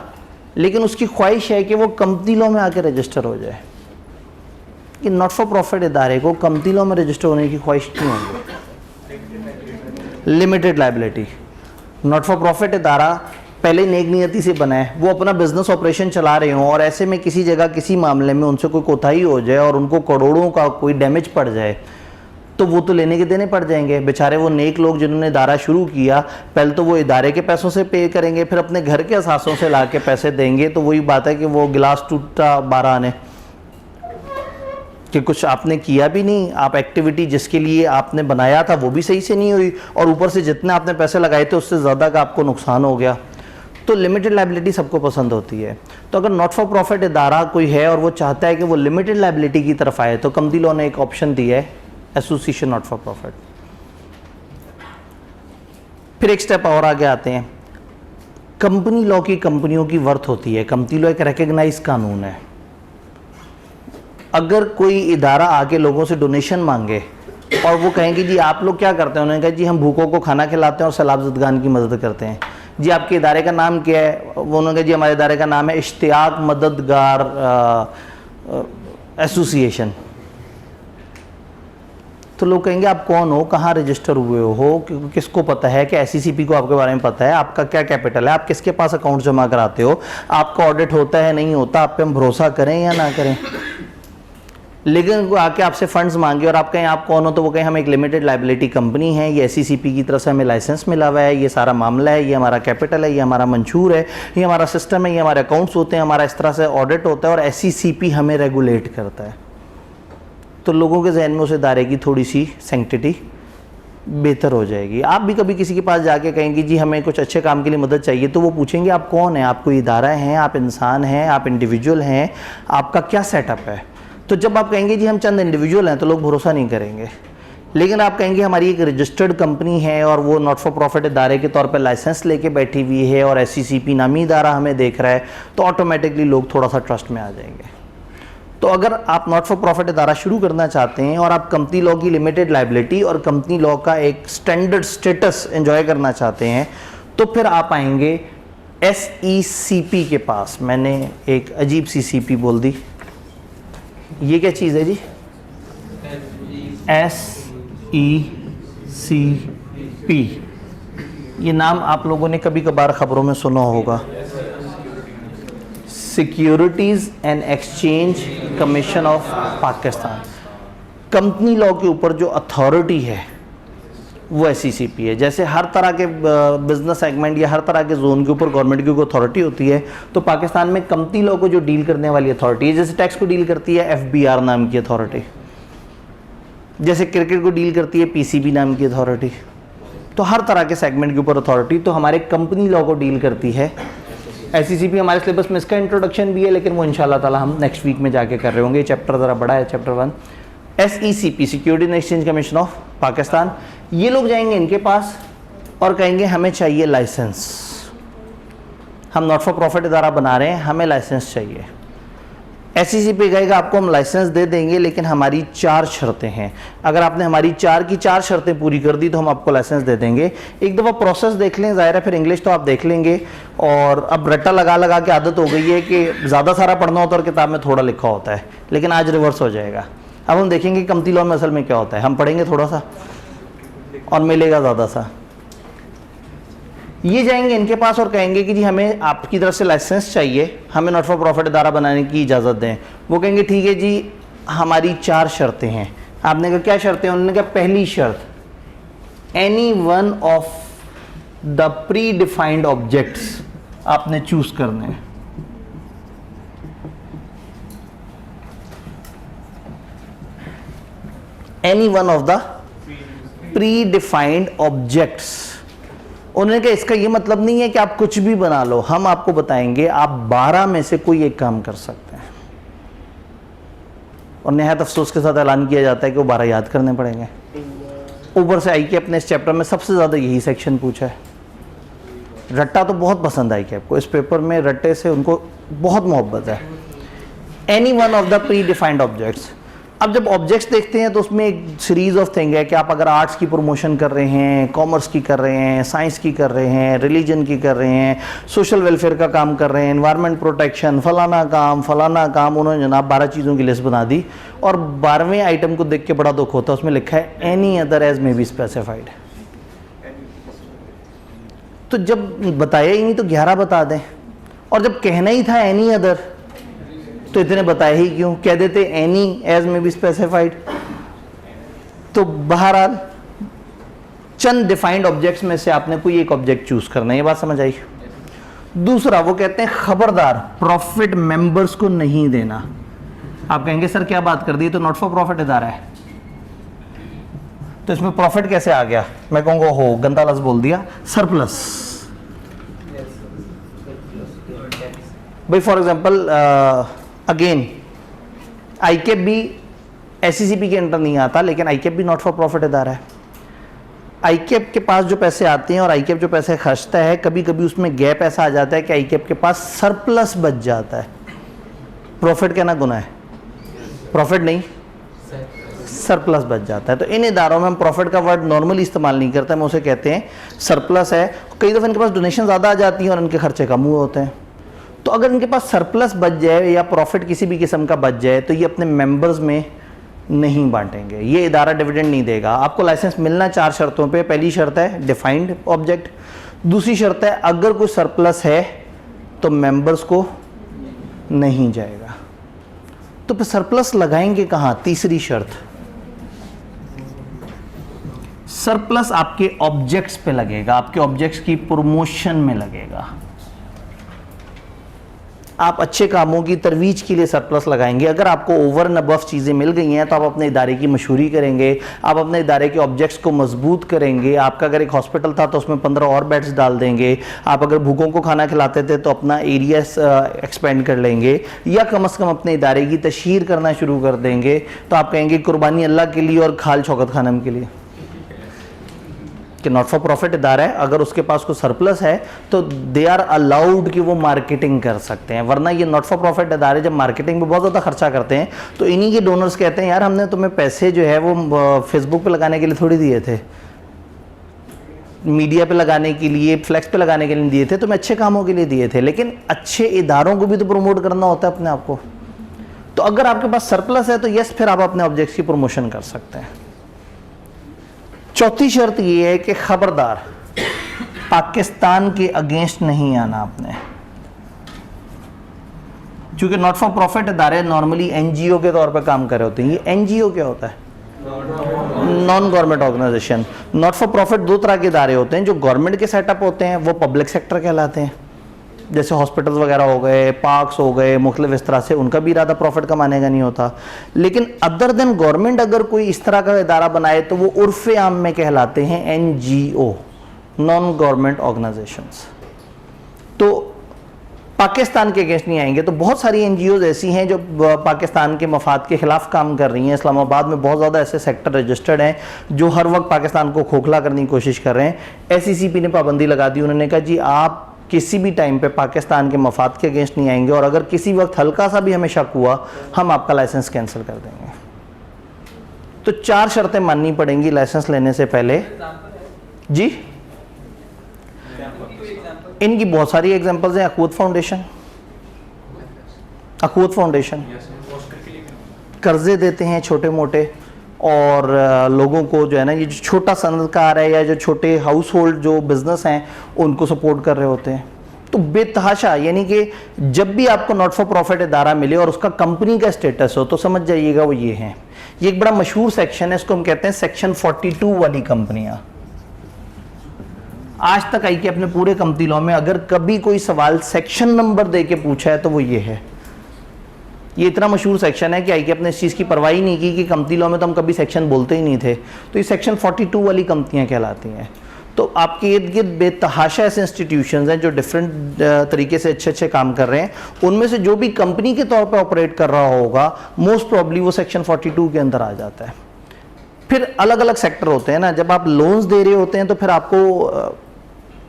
लेकिन उसकी ख्वाहिश है कि वो कंपनी लॉ में आके रजिस्टर हो जाए। कि नॉट फॉर प्रॉफिट इदारे को कंपनी लॉ में रजिस्टर होने की ख्वाहिश क्यों होगी? Limited liability. Not for profit इदारा पहले नेक नियति से बना है, वो अपना बिजनेस ऑपरेशन चला रहे हों और ऐसे में किसी जगह किसी मामले में उनसे कोई कोताही हो जाए और उनको करोड़ों का कोई डैमेज पड़ जाए तो वो तो लेने के देने पड़ जाएंगे। बेचारे वो नेक लोग जिन्होंने इदारा शुरू किया, पहले तो वो इदारे के पैसों से पे करेंगे, फिर अपने घर के असासों से ला के पैसे देंगे। तो वही बात है कि वो गिलास टूटा 12 आने, कि कुछ आपने किया भी नहीं, आप एक्टिविटी जिसके लिए आपने बनाया था वो भी सही से नहीं हुई, और ऊपर से जितने आपने पैसे लगाए थे उससे ज़्यादा का आपको नुकसान हो गया। तो लिमिटेड लायबिलिटी सबको पसंद होती है। तो अगर नॉट फॉर प्रॉफिट इदारा कोई है और वो चाहता है कि वो लिमिटेड लायबिलिटी की तरफ आए तो कंपनी लॉ ने एक ऑप्शन दिया है, एसोसिएशन नॉट फॉर प्रॉफिट। फिर एक स्टेप और आगे आते हैं, कंपनी लॉ की कंपनियों की वर्थ होती है। कंपनी लॉ एक रिकग्नाइज कानून है। अगर कोई इदारा आके लोगों से डोनेशन मांगे और वो कहेंगे जी आप लोग क्या करते हैं, उन्होंने कहा जी हम भूखों को खाना खिलाते हैं और सैलाब ज़दगान की मदद करते हैं। जी आपके इदारे का नाम क्या है? वो उन्होंने कहा जी हमारे इदारे का नाम है इश्तियाक मददगार एसोसिएशन। तो लोग कहेंगे आप कौन हो, कहाँ रजिस्टर हुए हो, किसको पता है कि एसईसीपी को आपके बारे में पता है, आपका क्या कैपिटल है, आप किसके पास अकाउंट जमा कराते हो, आपका ऑडिट होता है नहीं होता, आप पे हम भरोसा करें या ना करें। लेकिन वो आके आपसे फंड्स मांगे और आप कहें आप कौन हो, तो वो कहें हम एक लिमिटेड लाइबिलिटी कंपनी है, ये SECP की तरफ से हमें लाइसेंस मिला हुआ है, ये सारा मामला है, ये हमारा कैपिटल है, ये हमारा मंशूर है, ये हमारा सिस्टम है, ये हमारे अकाउंट्स होते हैं, हमारा इस तरह से ऑडिट होता है और SECP हमें रेगुलेट करता है। तो लोगों के जहन में उस इदारे की थोड़ी सी सैंक्टिटी बेहतर हो जाएगी। आप भी कभी किसी के पास जाके कहेंगे जी हमें कुछ अच्छे काम के लिए मदद चाहिए, तो वो पूछेंगे आप कौन हैं, आप कोई इदारा हैं, आप इंसान हैं, आप इंडिविजुअल हैं, आपका क्या सेटअप है। तो जब आप कहेंगे जी हम चंद इंडिविजुअल हैं तो लोग भरोसा नहीं करेंगे। लेकिन आप कहेंगे हमारी एक रजिस्टर्ड कंपनी है और वो नॉट फॉर प्रॉफिट इदारे के तौर पर लाइसेंस लेके बैठी हुई है और SECP नामी इदारा हमें देख रहा है, तो ऑटोमेटिकली लोग थोड़ा सा ट्रस्ट में आ जाएंगे। तो अगर आप नॉट फॉर प्रॉफिट इदारा शुरू करना चाहते हैं और आप कंपनी लॉ की लिमिटेड लाइबिलिटी और कंपनी लॉ का एक स्टैंडर्ड स्टेटस एंजॉय करना चाहते हैं, तो फिर आप आएंगे SECP के पास। मैंने एक अजीब सी CP बोल दी, ये क्या चीज़ है जी? SECP, ये नाम आप लोगों ने कभी कभार खबरों में सुना होगा। Securities and exchange commission of Pakistan. Company law के ऊपर जो अथॉरिटी है वो SECP है। जैसे हर तरह के बिजनेस सेगमेंट या हर तरह के जोन के ऊपर गवर्नमेंट की कोई अथॉरिटी होती है, तो पाकिस्तान में कंपनी लॉ को जो डील करने वाली अथॉरिटी है, जैसे टैक्स को डील करती है FBR नाम की अथॉरिटी, जैसे क्रिकेट को डील करती है PCB नाम की अथॉरिटी, तो हर तरह के सेगमेंट के ऊपर अथॉरिटी तो हमारे कंपनी लॉ को डील करती है SECP। हमारे सिलेबस में इसका इंट्रोडक्शन भी है, लेकिन वो इंशाल्लाह ताला हम नेक्स्ट वीक में जाके कर रहे होंगे। चैप्टर ज़रा बड़ा है, chapter 1। SECP securities and exchange commission of Pakistan, ये लोग जाएंगे इनके पास और कहेंगे हमें चाहिए लाइसेंस, हम नॉट फॉर प्रॉफिट इदारा बना रहे हैं, हमें लाइसेंस चाहिए। SECP कहेगा आपको हम लाइसेंस दे देंगे, लेकिन हमारी 4 शर्तें हैं। अगर आपने हमारी 4 की 4 शर्तें पूरी कर दी तो हम आपको लाइसेंस दे देंगे। एक दफ़ा प्रोसेस देख लें, ज़ाहिर है फिर इंग्लिश तो आप देख लेंगे। और अब रट्टा लगा लगा के आदत हो गई है कि ज़्यादा सारा पढ़ना होता है और किताब में थोड़ा लिखा होता है, लेकिन आज रिवर्स हो जाएगा। अब हम देखेंगे कंपनी लॉ में असल में क्या होता है, हम पढ़ेंगे थोड़ा सा और मिलेगा ज़्यादा सा। ये जाएंगे इनके पास और कहेंगे कि जी हमें आपकी तरफ से लाइसेंस चाहिए, हमें नॉट फॉर प्रॉफिट इदारा बनाने की इजाज़त दें। वो कहेंगे ठीक है जी, हमारी 4 शर्तें हैं। आपने कहा क्या शर्तें हैं? उन्होंने कहा पहली शर्त, any one of the pre defined objects आपने चूज करने हैं। Any one of the pre defined objects. उन्होंने कहा इसका ये मतलब नहीं है कि आप कुछ भी बना लो, हम आपको बताएंगे आप 12 में से कोई एक काम कर सकते हैं। और नहायत अफसोस के साथ ऐलान किया जाता है कि वो 12 याद करने पड़ेंगे। ऊपर से ICAP अपने इस चैप्टर में सबसे ज़्यादा यही सेक्शन पूछा है। रट्टा तो बहुत पसंद है ICAP को, इस पेपर में रट्टे से उनको बहुत मोहब्बत है। Any one of the pre defined objects. अब जब ऑब्जेक्ट्स देखते हैं तो उसमें एक सीरीज ऑफ थिंग है कि आप अगर आर्ट्स की प्रमोशन कर रहे हैं, कॉमर्स की कर रहे हैं, साइंस की कर रहे हैं, रिलीजन की कर रहे हैं, सोशल वेलफेयर का काम कर रहे हैं, एनवायरनमेंट प्रोटेक्शन, फलाना काम, उन्होंने जनाब 12 चीज़ों की लिस्ट बना दी। और 12वें आइटम को देख के बड़ा दुख होता है, उसमें लिखा है any other as may be specified. तो जब बताया ही नहीं तो 11 बता दें, और जब कहना ही था एनी अदर तो इतने बताए ही क्यों, कह देते एनी एज में बी स्पेसिफाइड। तो बहरहाल चंद डिफाइंड ऑब्जेक्ट्स में से आपने कोई एक ऑब्जेक्ट चूज करना है, ये बात समझ आई। दूसरा वो कहते हैं खबरदार प्रॉफिट मेंबर्स को नहीं देना। आप कहेंगे सर क्या बात कर दी, तो नॉट फॉर प्रॉफिट इदारा है तो इसमें प्रॉफिट कैसे आ गया? मैं कहूँगा हो गंदा लफ्ज़ बोल दिया, सरप्लस। भाई फॉर एग्जांपल अगेन ICAP भी SECP के अंडर नहीं आता, लेकिन ICAP भी नॉट फॉर प्रॉफिट इदारा है। ICAP के पास जो पैसे आते हैं और ICAP जो पैसे खर्चता है, कभी कभी उसमें गैप ऐसा आ जाता है कि ICAP के पास सरप्लस बच जाता है। प्रॉफिट कहना गुनाह है, प्रॉफिट नहीं सरप्लस बच जाता है। तो इन इदारों में हम प्रॉफिट का वर्ड नॉर्मली इस्तेमाल नहीं करते, हम उसे कहते हैं सरप्लस है। कई दफ़ा इनके पास डोनेशन ज़्यादा आ जाती हैं और इनके खर्चे कम हुए होते हैं। तो अगर इनके पास सरप्लस बच जाए या प्रॉफिट किसी भी किस्म का बच जाए तो ये अपने मेंबर्स में नहीं बांटेंगे, ये इदारा डिविडेंड नहीं देगा। आपको लाइसेंस मिलना 4 शर्तों पे। पहली शर्त है डिफाइंड ऑब्जेक्ट, दूसरी शर्त है अगर कोई सरप्लस है तो मेंबर्स को नहीं जाएगा, तो फिर सरप्लस लगाएंगे कहाँ? तीसरी शर्त, सरप्लस आपके ऑब्जेक्ट्स पे लगेगा, आपके ऑब्जेक्ट्स की प्रमोशन में लगेगा। आप अच्छे कामों की तरवीज के लिए सरप्लस लगाएंगे। अगर आपको ओवर एंड अबव चीज़ें मिल गई हैं तो आप अपने इदारे की मशहूरी करेंगे, आप अपने इदारे के ऑब्जेक्ट्स को मजबूत करेंगे। आपका अगर एक हॉस्पिटल था तो उसमें 15 और बेड्स डाल देंगे। आप अगर भूखों को खाना खिलाते थे तो अपना एरिया एक्सपेंड कर लेंगे, या कम से कम अपने इदारे की तशहीर करना शुरू कर देंगे। तो आप कहेंगे कुर्बानी अल्लाह के लिए और खाल शौकत खानम के लिए, कि नॉट फॉर प्रॉफिट इदारा है, अगर उसके पास कोई सरप्लस है तो दे आर अलाउड कि वो मार्केटिंग कर सकते हैं। वरना ये नॉट फॉर प्रॉफिट इदारे जब मार्केटिंग पे बहुत ज़्यादा खर्चा करते हैं तो इन्हीं के डोनर्स कहते हैं यार हमने तुम्हें पैसे जो है वो फेसबुक पे लगाने के लिए थोड़ी दिए थे, मीडिया पे लगाने के लिए, फ्लैक्स पे लगाने के लिए दिए थे, तुम्हें अच्छे कामों के लिए दिए थे। लेकिन अच्छे इदारों को भी तो प्रमोट करना होता है अपने आप को। तो अगर आपके पास सरप्लस है तो यस, फिर आप अपने ऑब्जेक्ट्स की प्रमोशन कर सकते हैं। चौथी शर्त ये है कि खबरदार पाकिस्तान के अगेंस्ट नहीं आना आपने। क्योंकि नॉट फॉर प्रॉफिट इदारे नॉर्मली एनजीओ के तौर पर काम कर रहे होते हैं। ये एनजीओ क्या होता है? Non government organisation. Not for profit दो तरह के इदारे होते हैं, जो गवर्नमेंट के सेटअप होते हैं वो पब्लिक सेक्टर कहलाते हैं, जैसे हॉस्पिटल्स वगैरह हो गए, पार्क्स हो गए, मुख्तलिफ इस तरह से, उनका भी इरादा प्रॉफिट कमाने का नहीं होता। लेकिन अदर देन गवर्नमेंट अगर कोई इस तरह का इदारा बनाए तो वो उर्फ़ आम में कहलाते हैं एनजीओ, नॉन गवर्नमेंट ऑर्गेनाइजेशंस। तो पाकिस्तान के अगेंस्ट नहीं आएंगे। तो बहुत सारी एनजीओज ऐसी हैं जो पाकिस्तान के मफाद के खिलाफ काम कर रही हैं। इस्लामाबाद में बहुत ज़्यादा ऐसे सेक्टर रजिस्टर्ड हैं जो हर वक्त पाकिस्तान को खोखला करने की कोशिश कर रहे हैं। एसईसीपी ने पाबंदी लगा दी, उन्होंने कहा जी आप किसी भी टाइम पे पाकिस्तान के मफाद के अगेंस्ट नहीं आएंगे, और अगर किसी वक्त हल्का सा भी हमें शक हुआ हम आपका लाइसेंस कैंसिल कर देंगे। तो 4 शर्तें माननी पड़ेंगी लाइसेंस लेने से पहले जी। इनकी बहुत सारी एग्जांपल्स हैं। अखवत फाउंडेशन कर्जे देते हैं छोटे मोटे, और लोगों को जो है ना, ये जो छोटा सनतकार है या जो छोटे हाउस होल्ड जो बिज़नेस हैं उनको सपोर्ट कर रहे होते हैं। तो बेतहाशा, यानी कि जब भी आपको नॉट फॉर प्रॉफिट इदारा मिले और उसका कंपनी का स्टेटस हो तो समझ जाइएगा वो ये हैं। ये एक बड़ा मशहूर सेक्शन है, इसको हम कहते हैं सेक्शन 42 वाली कंपनियां। आज तक आई कि अपने पूरे कंपनी लॉ में अगर कभी कोई सवाल सेक्शन नंबर दे के पूछा है तो वो ये है। ये इतना मशहूर सेक्शन है कि आई के अपने इस चीज़ की परवाह ही नहीं की कि कंपनी लॉ में तो हम कभी सेक्शन बोलते ही नहीं थे। तो ये सेक्शन 42 वाली कंपनियां कहलाती हैं। तो आपके इर्द गिर्द बेतहाशा ऐसे इंस्टीट्यूशंस हैं जो डिफरेंट तरीके से अच्छे अच्छे काम कर रहे हैं। उनमें से जो भी कंपनी के तौर पे ऑपरेट कर रहा होगा मोस्ट प्रॉब्ली वो सेक्शन 42 के अंदर आ जाता है। फिर अलग अलग सेक्टर होते हैं ना, जब आप लोन्स दे रहे होते हैं तो फिर आपको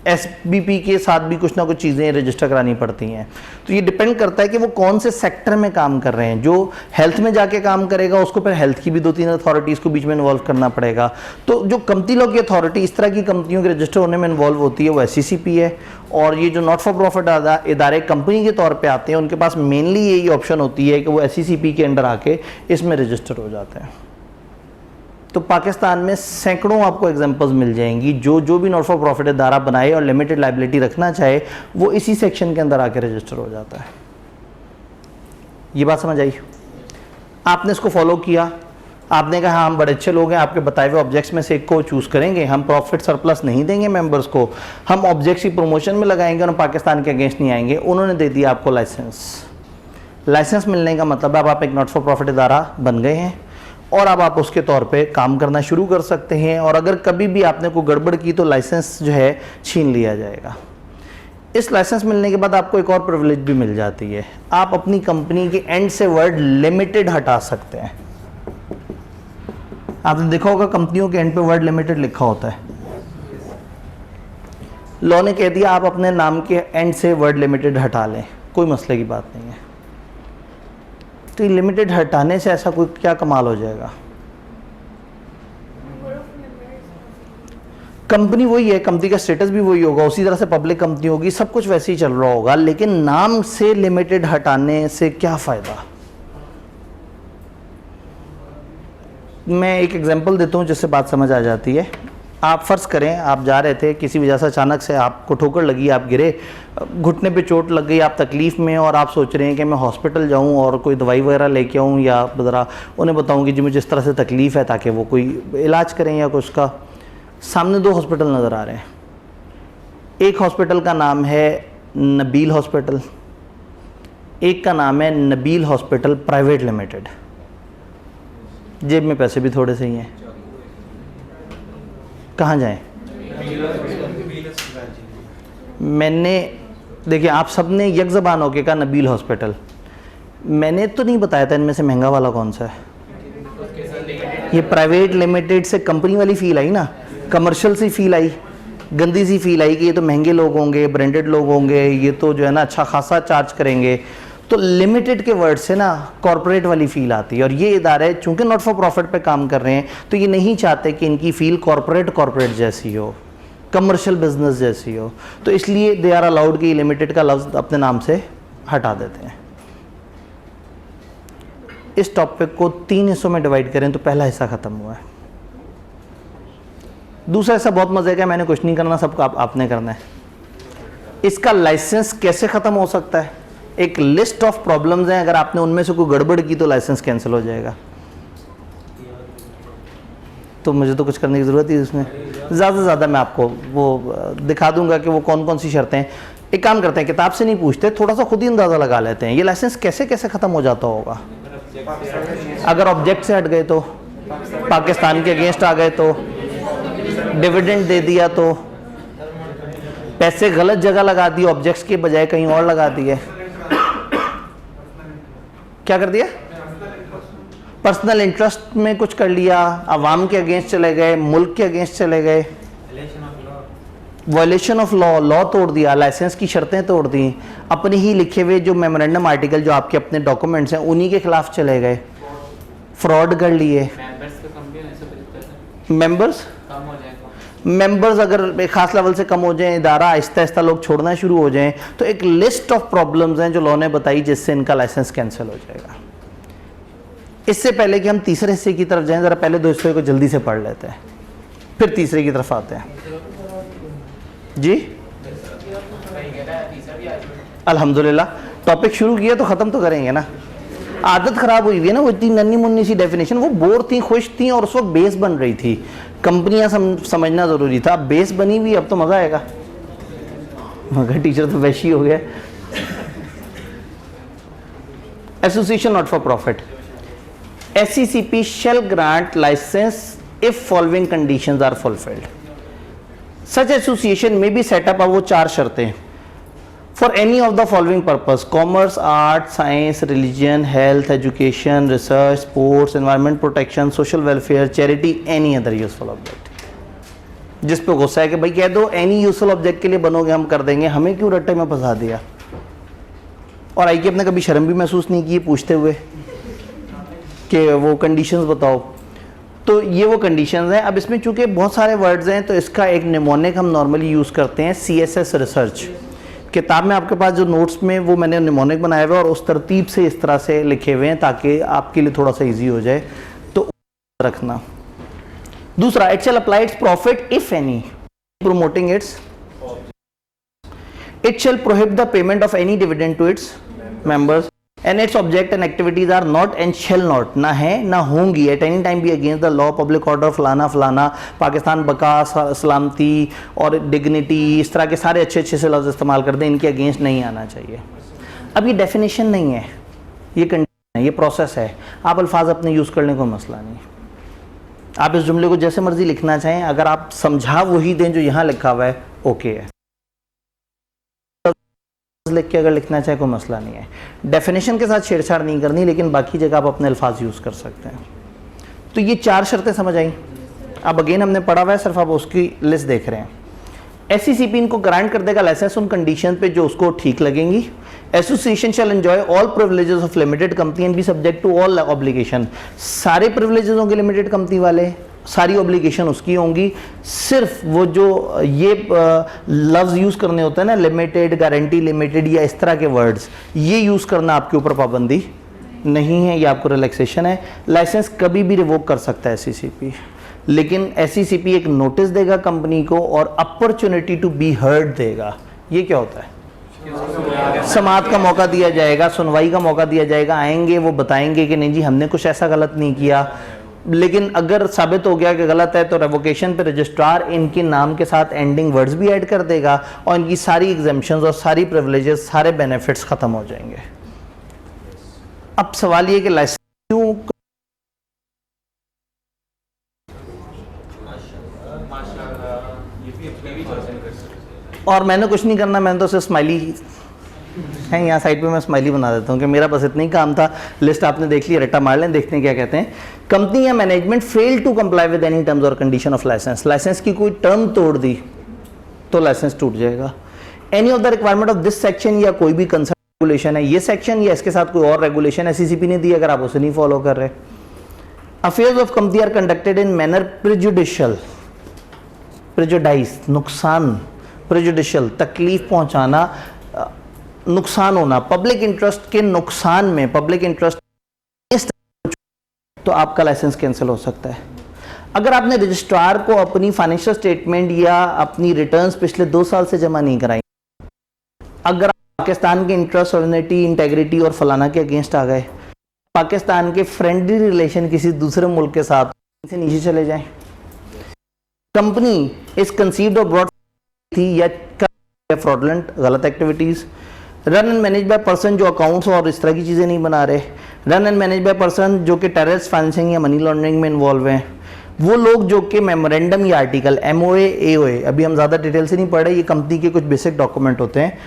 एसबीपी के साथ भी कुछ ना कुछ चीज़ें रजिस्टर करानी पड़ती हैं। तो ये डिपेंड करता है कि वो कौन से सेक्टर में काम कर रहे हैं। जो हेल्थ में जाके काम करेगा उसको फिर हेल्थ की भी 2-3 अथॉरिटीज़ को बीच में इन्वॉल्व करना पड़ेगा। तो जो कंपनी लॉ की अथॉरिटी इस तरह की कंपनियों के रजिस्टर होने में इन्वॉल्व होती है वो एससीसीपी है। और ये जो नॉट फॉर प्रॉफिट इदारे कंपनी के तौर पर आते हैं उनके पास मेनली यही ऑप्शन होती है कि वो एससीसीपी के अंडर आके इसमें रजिस्टर हो जाते हैं। तो पाकिस्तान में सैकड़ों आपको एग्जांपल्स मिल जाएंगी। जो भी नॉट फॉर प्रॉफिट इदारा बनाए और लिमिटेड लायबिलिटी रखना चाहे वो इसी सेक्शन के अंदर आके रजिस्टर हो जाता है। ये बात समझ आई? आपने इसको फॉलो किया, आपने कहा हम बड़े अच्छे लोग हैं, आपके बताए हुए ऑब्जेक्ट्स में से एक को चूज़ करेंगे, हम प्रॉफिट सरप्लस नहीं देंगे मेंबर्स को, हम ऑब्जेक्ट्स की प्रमोशन में लगाएंगे और पाकिस्तान के अगेंस्ट नहीं आएंगे। उन्होंने दे दिया आपको लाइसेंस मिलने का मतलब है अब आप एक नॉट फॉर प्रॉफिट इदारा बन गए हैं और अब आप उसके तौर पे काम करना शुरू कर सकते हैं। और अगर कभी भी आपने कोई गड़बड़ की तो लाइसेंस जो है छीन लिया जाएगा। इस लाइसेंस मिलने के बाद आपको एक और प्रिविलेज भी मिल जाती है, आप अपनी कंपनी के एंड से वर्ड लिमिटेड हटा सकते हैं। आपने देखा होगा कंपनियों के एंड पे वर्ड लिमिटेड लिखा होता है। लॉ ने कह दिया आप अपने नाम के एंड से वर्ड लिमिटेड हटा लें, कोई मसले की बात नहीं है। तो लिमिटेड हटाने से ऐसा कोई क्या कमाल हो जाएगा? कंपनी वही है, कंपनी का स्टेटस भी वही होगा, उसी तरह से पब्लिक कंपनी होगी, सब कुछ वैसे ही चल रहा होगा, लेकिन नाम से लिमिटेड हटाने से क्या फ़ायदा? मैं एक एग्जांपल देता हूँ जिससे बात समझ आ जाती है। आप फ़र्ज़ करें आप जा रहे थे, किसी वजह से अचानक से आपको ठोकर लगी, आप गिरे, घुटने पे चोट लग गई, आप तकलीफ़ में और आप सोच रहे हैं कि मैं हॉस्पिटल जाऊं और कोई दवाई वगैरह लेके आऊं या ज़रा उन्हें बताऊं कि जी मुझे इस तरह से तकलीफ़ है ताकि वो कोई इलाज करें या कुछ का। सामने 2 हॉस्पिटल नज़र आ रहे हैं। एक हॉस्पिटल का नाम है नबील हॉस्पिटल, एक का नाम है नबील हॉस्पिटल प्राइवेट लिमिटेड। जेब में पैसे भी थोड़े से ही हैं, कहाँ जाएं? मैंने देखिए आप सब ने एक ज़बान होके कहा नबील हॉस्पिटल, मैंने तो नहीं बताया था इनमें से महंगा वाला कौन सा है। ये प्राइवेट लिमिटेड से कंपनी वाली फील आई ना, कमर्शियल सी फील आई, गंदी सी फील आई कि ये तो महंगे लोग होंगे, ब्रांडेड लोग होंगे, ये तो जो है ना अच्छा खासा चार्ज करेंगे। तो लिमिटेड के वर्ड से ना कॉर्पोरेट वाली फील आती है। और ये इदारे चूंकि नॉट फॉर प्रॉफिट पे काम कर रहे हैं तो ये नहीं चाहते कि इनकी फील कॉर्पोरेट जैसी हो, कमर्शियल बिजनेस जैसी हो, तो इसलिए दे आर अलाउड कि लिमिटेड का लफ्ज़ अपने नाम से हटा देते हैं। इस टॉपिक को 3 हिस्सों में डिवाइड करें तो पहला हिस्सा ख़त्म हुआ है। दूसरा हिस्सा बहुत मज़े का है, मैंने कुछ नहीं करना, सबको आपने करना है। इसका लाइसेंस कैसे ख़त्म हो सकता है? एक लिस्ट ऑफ प्रॉब्लम्स हैं, अगर आपने उनमें से कोई गड़बड़ की तो लाइसेंस कैंसिल हो जाएगा। तो मुझे तो कुछ करने की ज़रूरत ही इसमें, ज़्यादा से ज़्यादा मैं आपको वो दिखा दूंगा कि वो कौन कौन सी शर्तें हैं। एक काम करते हैं, किताब से नहीं पूछते, थोड़ा सा खुद ही अंदाज़ा लगा लेते हैं ये लाइसेंस कैसे कैसे ख़त्म हो जाता होगा। अगर ऑब्जेक्ट से हट गए तो, पाकिस्तान के अगेंस्ट आ गए तो, डिविडेंड दे दिया तो, पैसे गलत जगह लगा दिए, ऑब्जेक्ट्स के बजाय कहीं और लगा दिए, क्या कर दिया, पर्सनल इंटरेस्ट में कुछ कर लिया, अवाम के अगेंस्ट चले गए, मुल्क के अगेंस्ट चले गए, वायलेशन ऑफ लॉ, लॉ तोड़ दिया, लाइसेंस की शर्तें तोड़ दी, अपने ही लिखे हुए जो मेमोरेंडम आर्टिकल जो आपके अपने डॉक्यूमेंट्स हैं उन्हीं के खिलाफ चले गए, फ्रॉड कर लिए। मेंबर्स अगर एक खास लेवल से कम हो जाएं, इदारा आहिस्ता आहिस्ता लोग छोड़ना शुरू हो जाएं, तो एक लिस्ट ऑफ प्रॉब्लम्स हैं जो लॉ ने बताई जिससे इनका लाइसेंस कैंसिल हो जाएगा। इससे पहले कि हम तीसरे हिस्से की तरफ जाएं, ज़रा पहले 2 हिस्से को जल्दी से पढ़ लेते हैं, फिर तीसरे की तरफ आते हैं। जी अल्हम्दुलिल्लाह, टॉपिक शुरू किया तो ख़त्म तो करेंगे ना। आदत ख़राब हुई हुई है ना, वो इतनी नन्ही मुन्नी सी डेफिनेशन, वो बोर थी, खुश थी और उस वक्त बेस बन रही थी। कंपनियां समझना ज़रूरी था, अब बेस बनी हुई, अब तो मज़ा आएगा। मगर टीचर तो वैशी हो गया। Association not for profit, SECP shall grant license if following conditions are fulfilled. Such association may be set up, अब वो 4 शर्तें, for any of the following purpose: commerce, art, science, religion, health, education, research, sports, environment protection, social welfare, charity, any other useful object. जिस पे गुस्सा है कि भाई कह दो एनी यूजफुल ऑब्जेक्ट के लिए बनोगे, हम कर देंगे, हमें क्यों रट्टे में फंसा दिया। और आई कि अपने कभी शर्म भी महसूस नहीं की पूछते हुए कि वो कंडीशंस बताओ। तो ये वो कंडीशंस हैं। अब इसमें चूंकि बहुत सारे वर्ड्स हैं तो इसका एक निमोनिक हम नॉर्मली यूज़ करते हैं, CSS रिसर्च। किताब में आपके पास जो नोट्स में वो मैंने निमोनिक बनाए हुए और उस तरतीब से इस तरह से लिखे हुए हैं ताकि आपके लिए थोड़ा सा ईजी हो जाए, तो रखना। दूसरा, it shall apply its profit if any promoting its, it shall prohibit the payment of any dividend to its members, and its object and activities are not and shall not, ना है ना होंगी, at any time be against the law, public order, फलाना फलाना, पाकिस्तान बका, सलामती और dignity, इस तरह के सारे अच्छे अच्छे से लफ्ज़ इस्तेमाल कर दें, इनके अगेंस्ट नहीं आना चाहिए। अब ये डेफिनेशन नहीं है, ये कंडीशन है, ये प्रोसेस है, आप अल्फाज अपने यूज़ करने को मसला नहीं। आप इस जुमले को जैसे मर्जी लिखना चाहें, अगर आप समझा वही दें जो यहाँ लिखा हुआ है, ओके है। लिख के अगर लिखना चाहे कोई मसला नहीं है, डेफिनेशन के साथ छेड़छाड़ नहीं करनी, लेकिन बाकी जगह आप अपने अल्फाज यूज़ कर सकते हैं। तो ये 4 शर्तें समझ आई। अब अगेन हमने पढ़ा हुआ है, सिर्फ आप उसकी लिस्ट देख रहे हैं। SECP इनको ग्रांट कर देगा लाइसेंस उन कंडीशन पे जो उसको ठीक लगेंगी। Association shall enjoy all privileges of limited company and be subject to all obligation, सारे प्रिविलेजेस होंगे लिमिटेड कंपनी वाले, सारी ऑब्लिगेशन उसकी होंगी। सिर्फ वो जो ये लफ्ज़ यूज़ करने होते हैं ना, लिमिटेड, गारंटी लिमिटेड या इस तरह के वर्ड्स, ये यूज़ करना आपके ऊपर पाबंदी नहीं है, ये आपको रिलैक्सेशन है। लाइसेंस कभी भी रिवोक कर सकता है SECP, लेकिन SECP एक नोटिस देगा कंपनी को और अपॉर्चुनिटी टू बी हर्ड देगा। ये क्या होता है? समाअत का मौका दिया जाएगा, सुनवाई का मौका दिया जाएगा, आएंगे वो बताएंगे कि नहीं जी हमने कुछ ऐसा गलत नहीं किया। लेकिन अगर साबित हो गया कि गलत है तो रेवोकेशन पे रजिस्ट्रार इनके नाम के साथ एंडिंग वर्ड्स भी ऐड कर देगा और इनकी सारी एग्जेम्पशंस और सारी प्रिविलेजेस, सारे बेनिफिट्स खत्म हो जाएंगे। अब सवाल ये कि लाइसेंस क्यों और मैंने कुछ नहीं करना, मैंने तो सिर्फ स्माइली है यहाँ साइड पे, मैं स्माइली बना देता हूँ कि मेरा बस इतना ही काम था। लिस्ट आपने देख ली, रट्टा मार लें, देखते हैं क्या कहते हैं। कंपनी या management fail to comply with any terms और कंडीशन ऑफ लाइसेंस, लाइसेंस की कोई टर्म तोड़ दी तो लाइसेंस टूट जाएगा। Any of the requirement of this section, या कोई भी कंसर्न रेगुलेशन है ये सेक्शन या इसके साथ कोई और रेगुलेशन एससीसीपी ने दी, अगर आप उसे नहीं फॉलो कर रहे। Affairs of company are conducted in manner prejudicial, prejudice नुकसान, प्रिजुडिशियल तकलीफ पहुंचाना, नुकसान होना, पब्लिक इंटरेस्ट के नुकसान में, पब्लिक इंटरेस्ट तो आपका लाइसेंस कैंसिल हो सकता है। अगर आपने रजिस्ट्रार को अपनी फाइनेंशियल स्टेटमेंट या अपनी रिटर्न्स पिछले 2 साल से जमा नहीं कराई, अगर पाकिस्तान के इंटरेस्ट, सॉवरेनिटी, इंटेग्रिटी और फलाना के अगेंस्ट आ गए, पाकिस्तान के फ्रेंडली रिलेशन किसी दूसरे मुल्क के साथ से नीचे चले जाएं, कंपनी इज कंसीव्ड और ब्रॉड थी या फ्रॉडलेंट गलत activities, run and manage by person जो अकाउंट्स और इस तरह की चीज़ें नहीं बना रहे, run and manage by person जो कि टेररिस्ट फाइनेंसिंग या मनी लॉन्ड्रिंग में इन्वॉल्व हैं, वो लोग जो कि मेमोरेंडम या आर्टिकल MOA AOA, अभी हम ज़्यादा डिटेल से नहीं पढ़ रहे, ये कंपनी के कुछ बेसिक डॉक्यूमेंट होते हैं।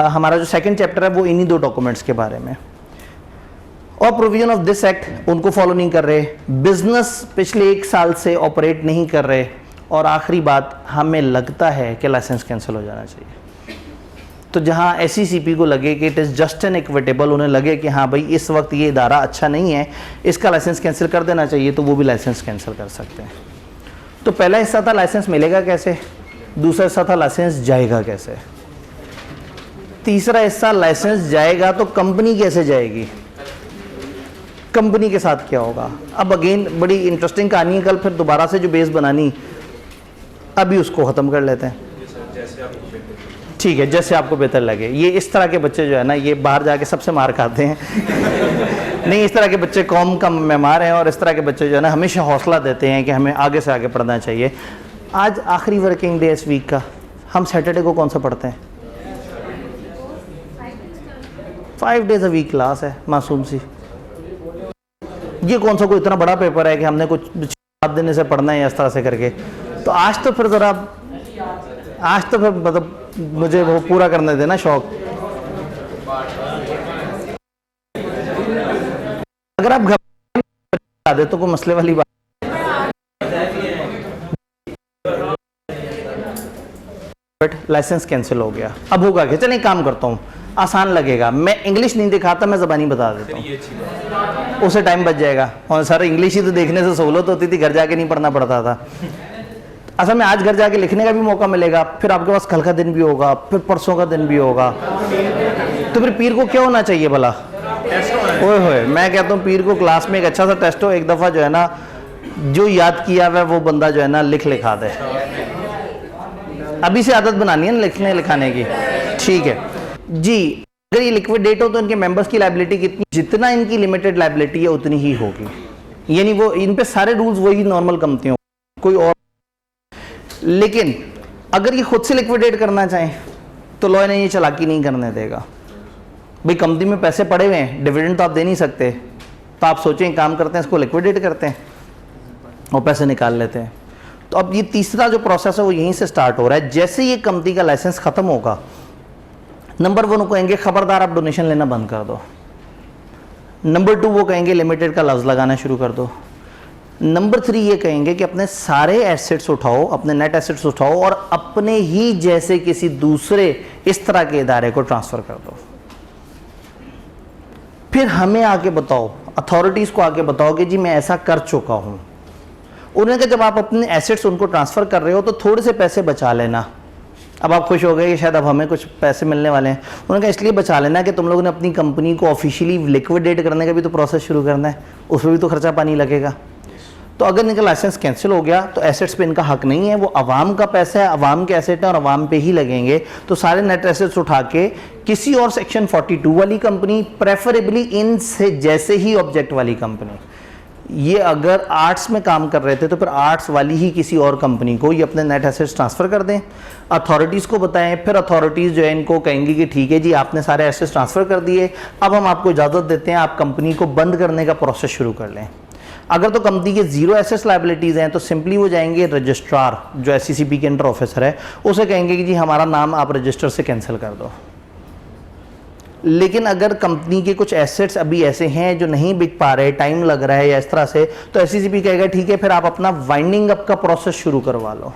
हमारा जो सेकंड चैप्टर है वो इन्हीं 2 डॉक्यूमेंट्स के बारे में। और प्रोविजन ऑफ दिस एक्ट उनको फॉलो नहीं कर रहे, बिजनेस पिछले 1 साल से ऑपरेट नहीं कर रहे, और आखिरी बात, हमें लगता है कि लाइसेंस कैंसिल हो जाना चाहिए। तो जहां एससीसीपी को लगे कि it is just an equitable, उन्हें लगे कि हाँ भाई इस वक्त ये इदारा अच्छा नहीं है, इसका लाइसेंस कैंसिल कर देना चाहिए, तो वो भी लाइसेंस कैंसिल कर सकते हैं। तो पहला हिस्सा था लाइसेंस मिलेगा कैसे, दूसरा हिस्सा था लाइसेंस जाएगा कैसे, तीसरा हिस्सा लाइसेंस जाएगा तो कंपनी कैसे जाएगी, कंपनी के साथ क्या होगा। अब अगेन बड़ी इंटरेस्टिंग कहानी है, कल फिर दोबारा से जो बेस बनानी, अभी उसको ख़त्म कर लेते हैं। ठीक है, जैसे आपको बेहतर लगे। ये इस तरह के बच्चे जो है ना, ये बाहर जाके सबसे मार खाते हैं नहीं, इस तरह के बच्चे कौम का मेहमान हैं, और इस तरह के बच्चे जो है ना हमेशा हौसला देते हैं कि हमें आगे से आगे पढ़ना चाहिए। आज आखिरी वर्किंग डे इस वीक का, हम सैटरडे को कौन सा पढ़ते हैं? 5 days a week क्लास है मासूम सी। ये कौन सा कोई इतना बड़ा पेपर है कि हमने कुछ 7 दिन से पढ़ना है इस तरह से करके। तो आज तो फिर ज़रा, आज तो फिर मतलब मुझे वो पूरा करने देना शौक। अगर आप घबरा दे तो कोई मसले वाली बात, लाइसेंस कैंसिल हो गया। अब होगा कि चलिए काम करता हूँ, आसान लगेगा, मैं इंग्लिश नहीं दिखाता, मैं ज़बानी बता देता हूँ, उसे टाइम बच जाएगा। और सर इंग्लिश ही तो देखने से सहूलत होती थी, घर जाके नहीं पढ़ना पड़ता था। असल में आज घर जाके लिखने का भी मौका मिलेगा, फिर आपके पास कल का दिन भी होगा, फिर परसों का दिन भी होगा, तो फिर पीर को क्या होना चाहिए भला? ओए होए, मैं कहता हूँ पीर को क्लास में एक अच्छा सा टेस्ट हो, एक दफ़ा जो है ना जो याद किया हुआ वो बंदा जो है ना लिखा दे। अभी से आदत बनानी है ना लिखने लिखाने की, ठीक है जी। अगर ये लिक्विडेट हो तो इनके मेंबर्स की लायबिलिटी कितनी, जितना इनकी लिमिटेड लायबिलिटी है उतनी ही होगी, यानी वो इन पे सारे रूल्स वही नॉर्मल कंपनियों, कोई और। लेकिन अगर ये खुद से लिक्विडेट करना चाहें तो लॉ ने ये चालाकी नहीं करने देगा। भाई कंपनी में पैसे पड़े हुए हैं, डिविडेंड तो आप दे नहीं सकते, तो आप सोचें काम करते हैं इसको लिक्विडेट करते हैं और पैसे निकाल लेते हैं। तो अब ये तीसरा जो प्रोसेस है वो यहीं से स्टार्ट हो रहा है। जैसे ये कंपनी का लाइसेंस ख़त्म होगा, नंबर 1 वो कहेंगे खबरदार आप डोनेशन लेना बंद कर दो। नंबर 2 वो कहेंगे लिमिटेड का लफ्ज़ लगाना शुरू कर दो। नंबर 3 ये कहेंगे कि अपने सारे एसेट्स उठाओ, अपने नेट एसेट्स उठाओ और अपने ही जैसे किसी दूसरे इस तरह के इदारे को ट्रांसफ़र कर दो। फिर हमें आके बताओ, अथॉरिटीज़ को आके बताओ कि जी मैं ऐसा कर चुका हूँ। उन्होंने कहा जब आप अपने एसेट्स उनको ट्रांसफ़र कर रहे हो तो थोड़े से पैसे बचा लेना। अब आप खुश हो गए कि शायद अब हमें कुछ पैसे मिलने वाले हैं। उन्होंने कहा इसलिए बचा लेना कि तुम लोगों ने अपनी कंपनी को ऑफिशियली लिक्विडेट करने का भी तो प्रोसेस शुरू करना है, उसमें भी तो खर्चा पानी लगेगा। तो अगर इनका लाइसेंस कैंसिल हो गया तो एसेट्स पे इनका हक नहीं है, वो अवाम का पैसा है, अवाम के एसेट है और अवाम पे ही लगेंगे। तो सारे नेट एसेट्स उठा के किसी और सेक्शन 42 वाली कंपनी, प्रेफरेबली इन से जैसे ही ऑब्जेक्ट वाली कंपनी, ये अगर आर्ट्स में काम कर रहे थे तो फिर आर्ट्स वाली ही किसी और कंपनी को ये अपने नेट एसेट्स ट्रांसफ़र कर दें, अथॉरिटीज़ को बताएं, फिर अथॉरिटीज़ जो है इनको कहेंगी कि ठीक है जी आपने सारे एसेट्स ट्रांसफ़र कर दिए, अब हम आपको इजाज़त देते हैं आप कंपनी को बंद करने का प्रोसेस शुरू कर लें। अगर तो कंपनी के जीरो एसेट्स लायबिलिटीज़ हैं तो सिंपली वो जाएंगे रजिस्ट्रार जो SCCP के अंडर ऑफिसर है, उसे कहेंगे कि जी हमारा नाम आप रजिस्टर से कैंसिल कर दो। लेकिन अगर कंपनी के कुछ एसेट्स अभी ऐसे हैं जो नहीं बिक पा रहे, टाइम लग रहा है या इस तरह से, तो SCCP कहेगा ठीक है फिर आप अपना वाइंडिंग अप का प्रोसेस शुरू करवा लो।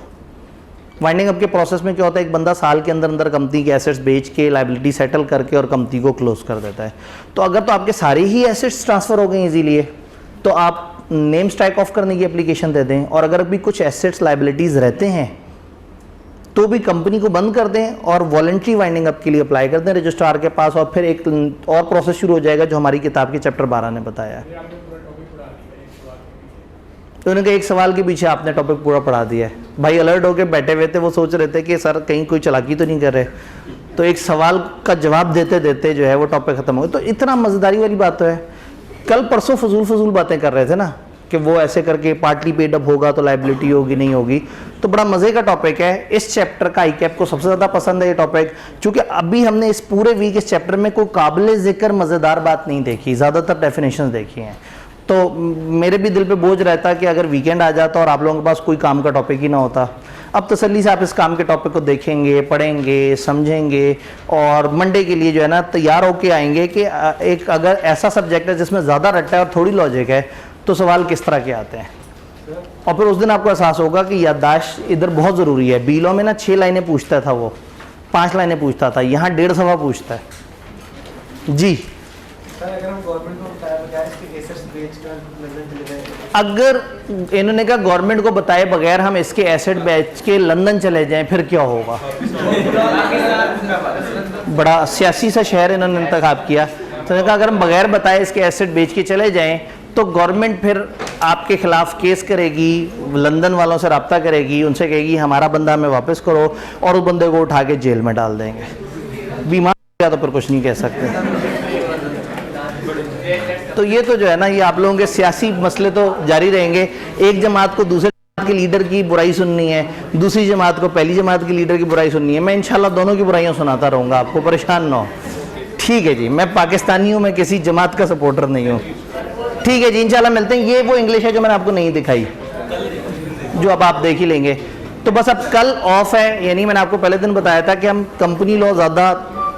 वाइंडिंग अप के प्रोसेस में क्या होता है, एक बंदा साल के अंदर अंदर कंपनी के एसेट्स बेच के लायबिलिटी सेटल करके और कंपनी को क्लोज कर देता है। तो अगर तो आपके सारे ही एसेट्स ट्रांसफ़र हो गए इजीली तो आप नेम स्ट्राइक ऑफ करने की एप्लीकेशन दे दें, और अगर भी कुछ एसेट्स लायबिलिटीज़ रहते हैं तो भी कंपनी को बंद कर दें और वॉलंटरी वाइंडिंग अप के लिए अप्लाई कर दें रजिस्ट्रार के पास, और फिर एक और प्रोसेस शुरू हो जाएगा जो हमारी किताब के चैप्टर 12 ने बताया है। तो उन्होंने एक सवाल के पीछे आपने टॉपिक पूरा पढ़ा दिया है। भाई अलर्ट होकर बैठे हुए थे, वो सोच रहे थे कि सर कहीं कोई चालाकी तो नहीं कर रहे, तो एक सवाल का जवाब देते देते जो है वो टॉपिक खत्म हो गया। तो इतना मज़ेदारी वाली बात तो है। कल परसों फजूल बातें कर रहे थे ना कि वो ऐसे करके पार्टली पेड अप होगा तो लायबिलिटी होगी नहीं होगी, तो बड़ा मज़े का टॉपिक है। इस चैप्टर का ICAP को सबसे ज़्यादा पसंद है ये टॉपिक, क्योंकि अभी हमने इस पूरे वीक इस चैप्टर में कोई काबिल ज़िक्र मज़ेदार बात नहीं देखी, ज़्यादातर डेफिनेशंस देखी हैं। तो मेरे भी दिल पे बोझ रहता कि अगर वीकेंड आ जाता और आप लोगों के पास कोई काम का टॉपिक ही ना होता। अब तसल्ली से आप इस काम के टॉपिक को देखेंगे, पढ़ेंगे, समझेंगे और मंडे के लिए जो है ना तैयार होके आएंगे कि एक अगर ऐसा सब्जेक्ट है जिसमें ज़्यादा रट्टा है और थोड़ी लॉजिक है तो सवाल किस तरह के आते हैं। और फिर उस दिन आपको एहसास होगा कि याददाश्त इधर बहुत ज़रूरी है। बीलो में ना 6 लाइनें पूछता था, वो 5 लाइनें पूछता था, यहाँ 1.5 सवा पूछता है जी। अगर हम गवर्नमेंट को बताया बगैर इसके एसेट्स बेचकर लंदन चले जाए, अगर इन्होंने कहा गवर्नमेंट को बताए बगैर हम इसके एसेट बेच के लंदन चले जाएं फिर क्या होगा। बड़ा सियासी सा शहर इन्होंने इंतखाब किया। तो उन्होंने कहा अगर हम बगैर बताए इसके एसेट बेच के चले जाएं तो गवर्नमेंट फिर आपके खिलाफ केस करेगी, लंदन वालों से रब्ता करेगी, उनसे कहेगी हमारा बंदा हमें वापस करो, और उस बंदे को उठा के जेल में डाल देंगे। बीमार गया तो फिर कुछ नहीं कह सकते। तो ये तो जो है ना ये आप लोगों के सियासी मसले तो जारी रहेंगे। एक जमात को दूसरे जमात के लीडर की बुराई सुननी है, दूसरी जमात को पहली जमात के लीडर की बुराई सुननी है। मैं इंशाल्लाह दोनों की बुराइयां सुनाता रहूँगा, आपको परेशान ना हो। ठीक है जी, मैं पाकिस्तानी हूँ, मैं किसी जमात का सपोर्टर नहीं हूँ। ठीक है जी, इंशाल्लाह मिलते हैं। ये वो इंग्लिश है जो मैंने आपको नहीं दिखाई, जो अब आप देख ही लेंगे। तो बस अब कल ऑफ है, यानी मैंने आपको पहले दिन बताया था कि हम कंपनी लॉ ज़्यादा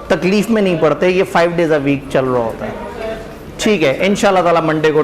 तकलीफ में नहीं पड़ते, ये 5 डेज़ अ वीक चल रहा होता है। ठीक है, इंशाल्लाह ताला मंडे को